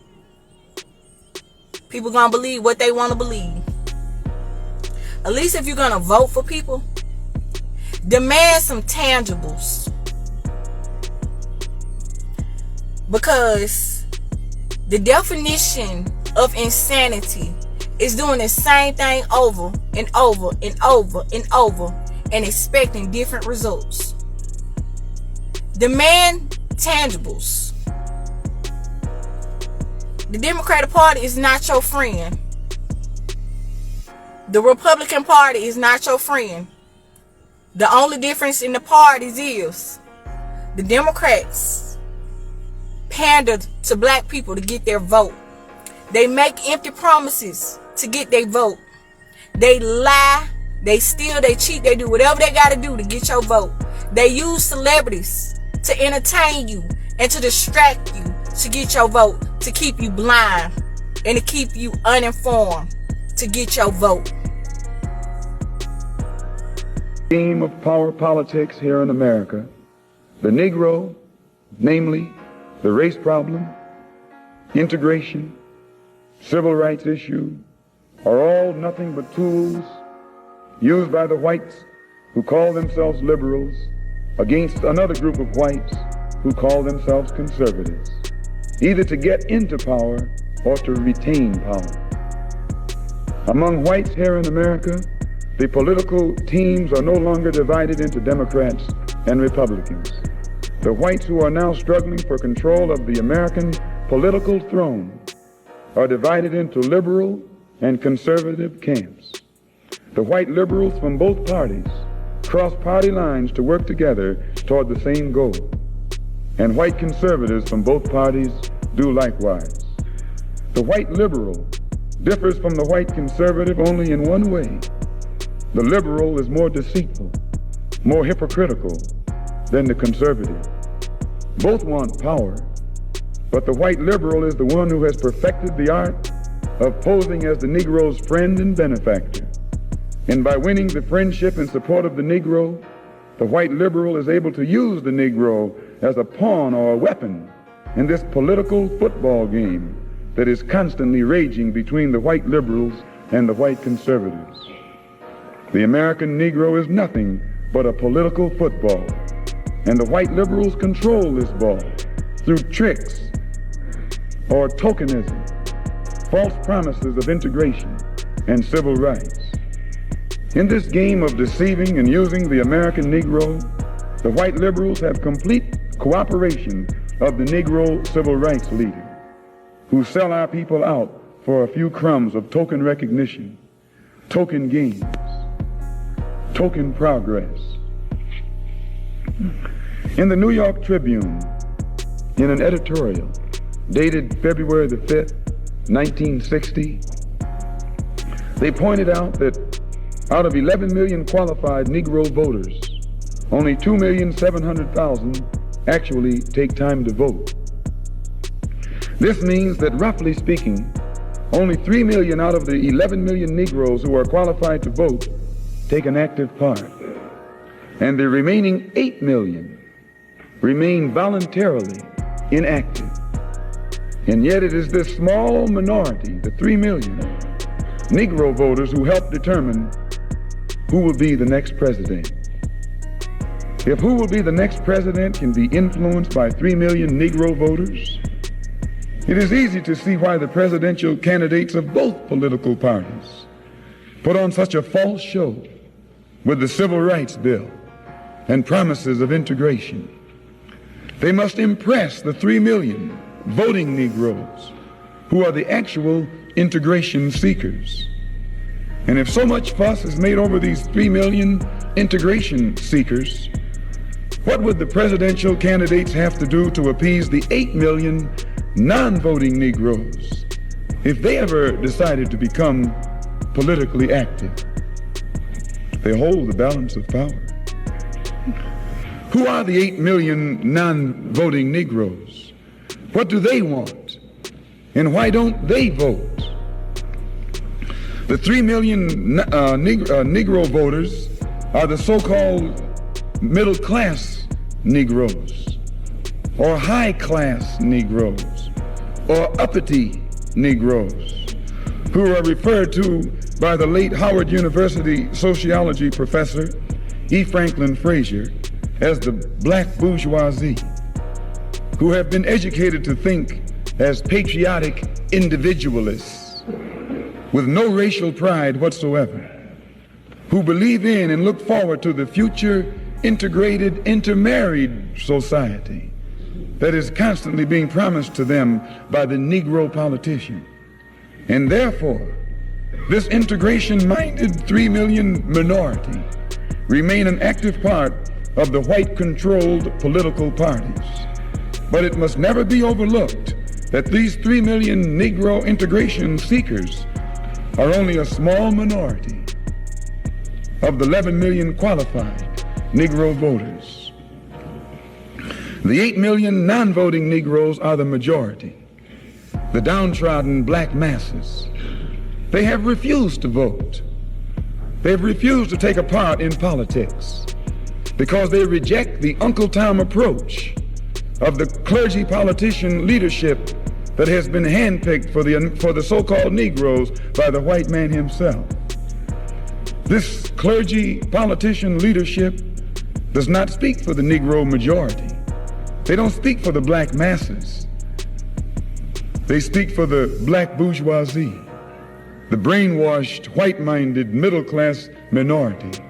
People gonna believe what they want to believe. At least if you're gonna vote for people, demand some tangibles. Because the definition of insanity is doing the same thing over and over and over and over and expecting different results. Demand tangibles. The Democratic Party is not your friend. The Republican Party is not your friend. The only difference in the parties is the Democrats pander to black people to get their vote. They make empty promises to get their vote. They lie, they steal, they cheat, they do whatever they got to do to get your vote. They use celebrities to entertain you and to distract you to get your vote, to keep you blind and to keep you uninformed to get your vote. Game of power politics here in America, the Negro, namely the race problem, integration, civil rights issue, are all nothing but tools used by the whites who call themselves liberals against another group of whites who call themselves conservatives, either to get into power or to retain power. Among whites here in America, the political teams are no longer divided into Democrats and Republicans. The whites who are now struggling for control of the American political throne are divided into liberal and conservative camps. The white liberals from both parties cross party lines to work together toward the same goal, and white conservatives from both parties do likewise. The white liberal differs from the white conservative only in one way. The liberal is more deceitful, more hypocritical than the conservative. Both want power, but the white liberal is the one who has perfected the art of posing as the Negro's friend and benefactor. And by winning the friendship and support of the Negro, the white liberal is able to use the Negro as a pawn or a weapon in this political football game that is constantly raging between the white liberals and the white conservatives. The American Negro is nothing but a political football, and the white liberals control this ball through tricks or tokenism, false promises of integration and civil rights. In this game of deceiving and using the American Negro, the white liberals have complete cooperation of the Negro civil rights leader, who sell our people out for a few crumbs of token recognition, token gains, token progress. In the New York Tribune, in an editorial dated February the 5th, 1960, they pointed out that out of 11 million qualified Negro voters, only 2,700,000 actually take time to vote. This means that, roughly speaking, only 3 million out of the 11 million Negroes who are qualified to vote take an active part, and the remaining 8 million remain voluntarily inactive. And yet it is this small minority, the 3 million Negro voters, who help determine who will be the next president. If who will be the next president can be influenced by 3 million Negro voters, it is easy to see why the presidential candidates of both political parties put on such a false show with the Civil Rights Bill and promises of integration. They must impress the 3 million voting Negroes who are the actual integration seekers. And if so much fuss is made over these 3 million integration seekers, what would the presidential candidates have to do to appease the 8 million non-voting Negroes if they ever decided to become politically active, they hold the balance of power. Who are the 8 million non-voting Negroes? What do they want? And why don't they vote? The 3 million Negro voters are the so-called middle-class Negroes, or high-class Negroes, or uppity Negroes, who are referred to by the late Howard University sociology professor E. Franklin Frazier as the black bourgeoisie, who have been educated to think as patriotic individualists with no racial pride whatsoever, who believe in and look forward to the future integrated, intermarried society that is constantly being promised to them by the Negro politician. And therefore, this integration-minded 3 million minority remain an active part of the white-controlled political parties. But it must never be overlooked that these 3 million Negro integration seekers are only a small minority of the 11 million qualified Negro voters. The 8 million non-voting Negroes are the majority, the downtrodden black masses. They have refused to vote. They have refused to take a part in politics because they reject the Uncle Tom approach of the clergy politician leadership that has been handpicked for the so-called Negroes by the white man himself. This clergy politician leadership does not speak for the Negro majority. They don't speak for the black masses. They speak for the black bourgeoisie, the brainwashed, white-minded, middle-class minority,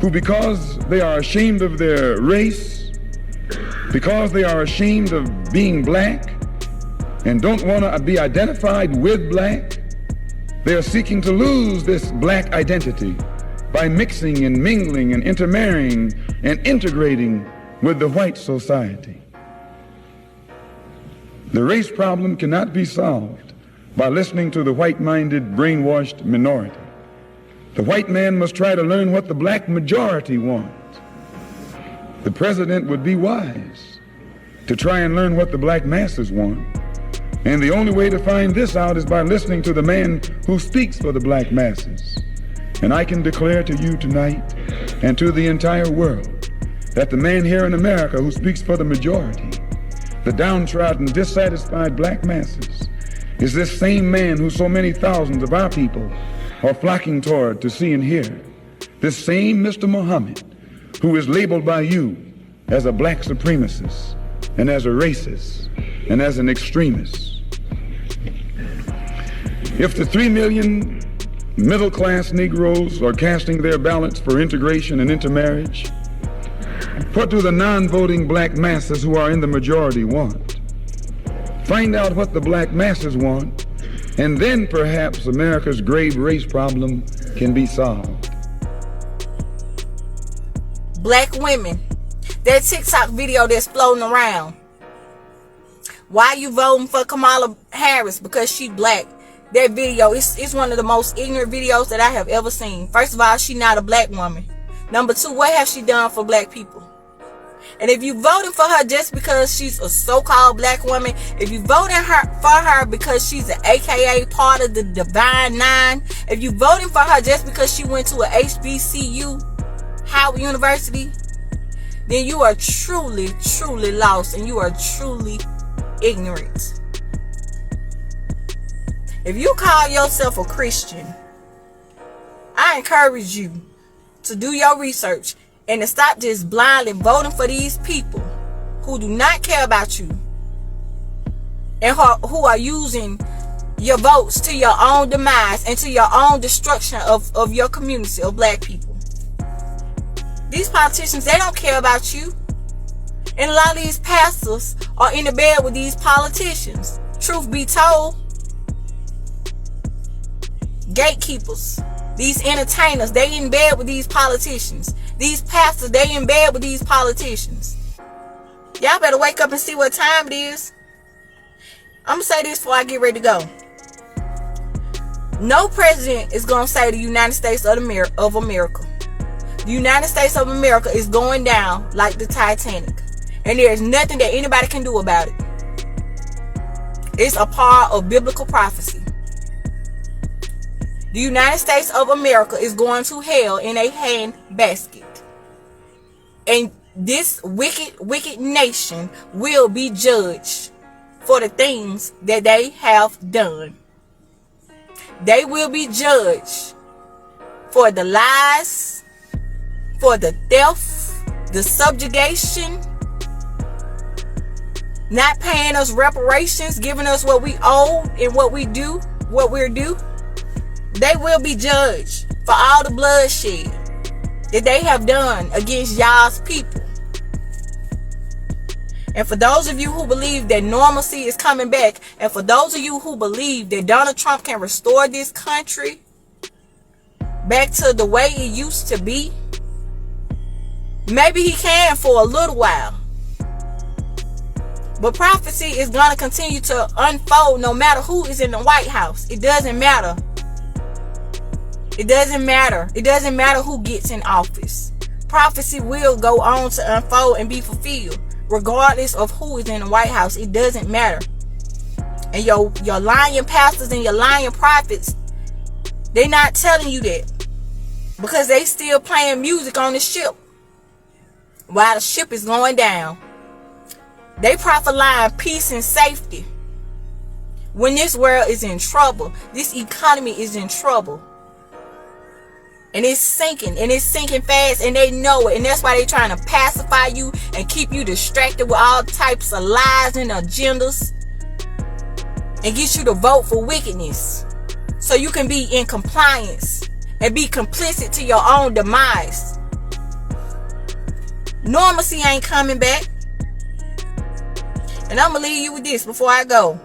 who, because they are ashamed of their race, because they are ashamed of being black and don't want to be identified with black, they are seeking to lose this black identity by mixing and mingling and intermarrying and integrating with the white society. The race problem cannot be solved by listening to the white-minded, brainwashed minority. The white man must try to learn what the black majority wants. The president would be wise to try and learn what the black masses want. And the only way to find this out is by listening to the man who speaks for the black masses. And I can declare to you tonight and to the entire world that the man here in America who speaks for the majority, the downtrodden, dissatisfied black masses, is this same man who so many thousands of our people are flocking toward to see and hear. This same Mr. Muhammad, who is labeled by you as a black supremacist and as a racist and as an extremist. If the 3 million middle-class Negroes are casting their ballots for integration and intermarriage, what do the non-voting black masses who are in the majority want? Find out what the black masses want, and then perhaps America's grave race problem can be solved. Black women, that TikTok video that's floating around. Why you voting for Kamala Harris? Because she black. That video, it's one of the most ignorant videos that I have ever seen. First of all, she not a black woman. Number two, what has she done for black people? And if you voting for her just because she's a so-called black woman, if you voting for her because she's an AKA part of the Divine Nine, if you voting for her just because she went to a HBCU, Howard University, then you are truly, truly lost and you are truly ignorant. If you call yourself a Christian, I encourage you to do your research and to stop just blindly voting for these people who do not care about you and who are using your votes to your own demise and to your own destruction of your community of black people. These politicians, they don't care about you. And a lot of these pastors are in the bed with these politicians. Truth be told, gatekeepers, these entertainers, they in bed with these politicians. These pastors, they in bed with these politicians. Y'all better wake up and see what time it is. I'm gonna say this before I get ready to go. No president is going to say the United States of America. The United States of America is going down like the Titanic. And there's nothing that anybody can do about it. It's a part of biblical prophecy. The United States of America is going to hell in a handbasket. And this wicked nation will be judged for the things that they have done. They will be judged for the lies, for the theft, the subjugation, not paying us reparations, giving us what we owe and what we're due. They will be judged for all the bloodshed that they have done against y'all's people. And for those of you who believe that normalcy is coming back, and for those of you who believe that Donald Trump can restore this country back to the way it used to be, maybe he can for a little while. But prophecy is going to continue to unfold no matter who is in the White House. It doesn't matter. It doesn't matter. It doesn't matter who gets in office. Prophecy will go on to unfold and be fulfilled, regardless of who is in the White House. It doesn't matter. And your lying pastors and your lying prophets, they're not telling you that, because they still playing music on the ship while the ship is going down. They prophesying peace and safety when this world is in trouble. This economy is in trouble. And it's sinking fast, and they know it. And that's why they're trying to pacify you and keep you distracted with all types of lies and agendas and get you to vote for wickedness so you can be in compliance and be complicit to your own demise. Normalcy ain't coming back. And I'm going to leave you with this before I go.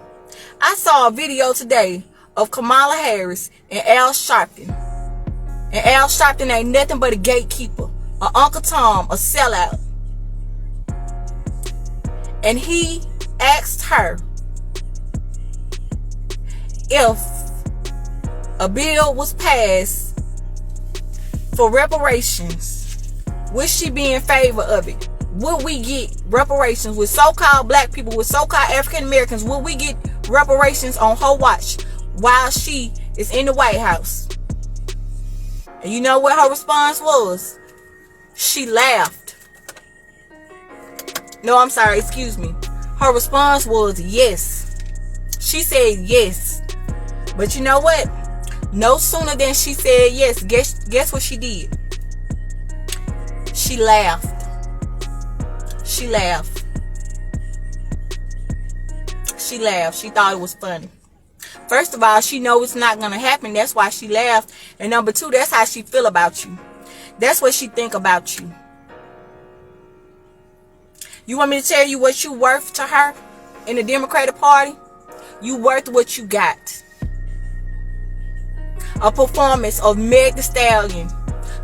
I saw a video today of Kamala Harris and Al Sharpton. And Al Sharpton ain't nothing but a gatekeeper, a Uncle Tom, a sellout. And he asked her if a bill was passed for reparations, would she be in favor of it? Would we get reparations with so-called black people, with so-called African Americans? Would we get reparations on her watch while she is in the White House? And you know what her response was? She laughed. No, I'm sorry, excuse me. Her response was yes. She said yes. But you know what? No sooner than she said yes, guess what she did? She laughed. She laughed. She laughed. She thought it was funny. First of all, she knows it's not going to happen. That's why she laughed. And number two, that's how she feel about you. That's what she think about you. You want me to tell you what you worth to her in the Democratic Party? You worth what you got. A performance of Meg Thee Stallion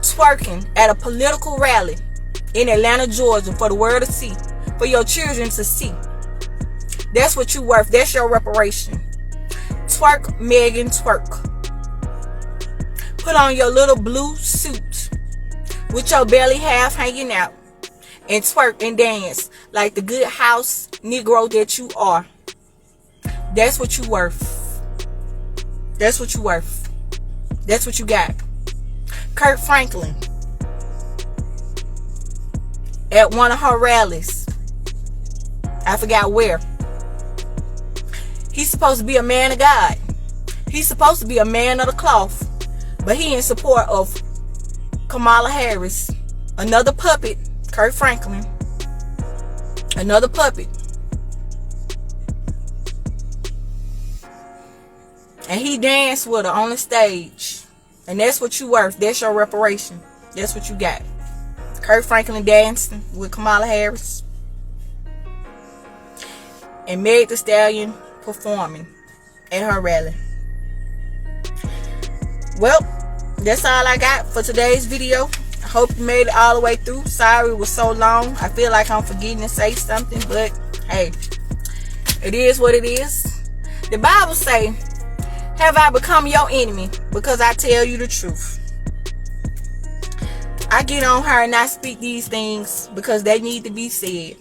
twerking at a political rally in Atlanta, Georgia, for the world to see, for your children to see. That's what you worth. That's your reparation. Twerk, Megan, twerk. Put on your little blue suit with your belly half hanging out and twerk and dance like the good house Negro that you are. That's what you worth. That's what you worth. That's what you got. Kurt Franklin at one of her rallies, I forgot where. He's supposed to be a man of God. He's supposed to be a man of the cloth. But he in support of Kamala Harris. Another puppet, Kurt Franklin. Another puppet. And he danced with her on the stage. And that's what you worth. That's your reparation. That's what you got. Kurt Franklin dancing with Kamala Harris. And Meg Thee Stallion performing at her rally. Well, that's all I got for today's video. I hope you made it all the way through. Sorry it was so long. I feel like I'm forgetting to say something, but hey, it is what it is. The Bible say, have I become your enemy because I tell you the truth? I get on here and I speak these things because they need to be said.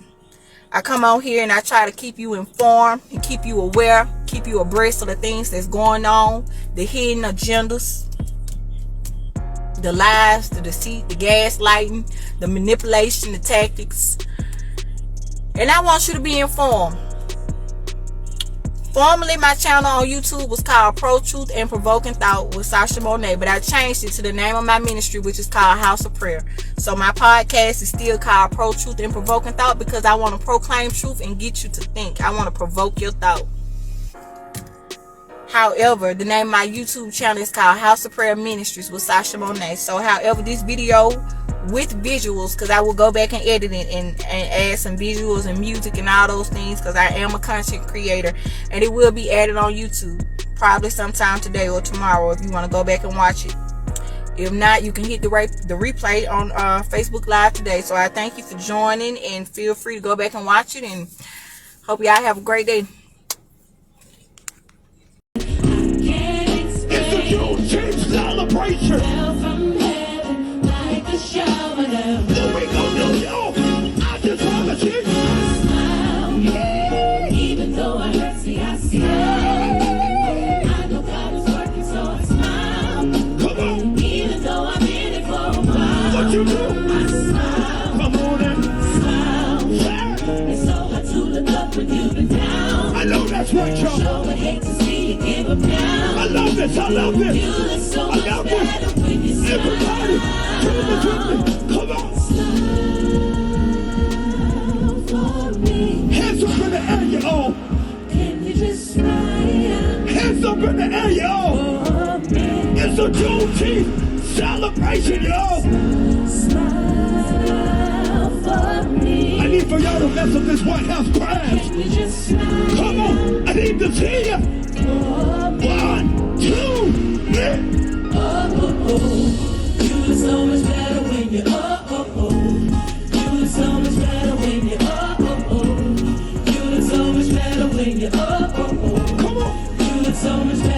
I come on here and I try to keep you informed and keep you aware, keep you abreast of the things that's going on, the hidden agendas, the lies, the deceit, the gaslighting, the manipulation, the tactics. And I want you to be informed. Formerly, my channel on YouTube was called Pro Truth and Provoking Thought with Sasha Monet, but I changed it to the name of my ministry, which is called House of Prayer. So my podcast is still called Pro Truth and Provoking Thought because I want to proclaim truth and get you to think. I want to provoke your thought. However, the name of my YouTube channel is called House of Prayer Ministries with Sasha Monet. So however, this video with visuals, because I will go back and edit it and add some visuals and music and all those things, because I am a content creator, and it will be added on YouTube probably sometime today or tomorrow if you want to go back and watch it. If not, you can hit the replay on Facebook Live today. So I thank you for joining, and feel free to go back and watch it, and hope y'all have a great day. It's a Juneteenth celebration. Here we go, New York. I just wanna see you smile. Even though I hurt, see, I smile. I know God is working, so I smile. Come on. Even though I've been it for a while. What you do? I smile. Come on and smile. Yeah. It's so hard to look up when you've been down. I know that's right, y'all. Sure would hate to see you give up now. I love this. I love this. You look so much better when you smile. Everybody, turn it to me. Come on. Hands up in the air, y'all. Can you just smile? Hands up in the air, y'all. It's a Juneteenth celebration, y'all. Smile for me. I need for y'all to mess up this White House crowd. Can you just smile? Come on, I need to see you. 1, 2, 3. Oh, oh, oh. You look so much better when you're oh, oh, oh. You look so much better when you're oh, oh, oh. You look so much better when you're oh, oh, oh. Come on. You look so much better.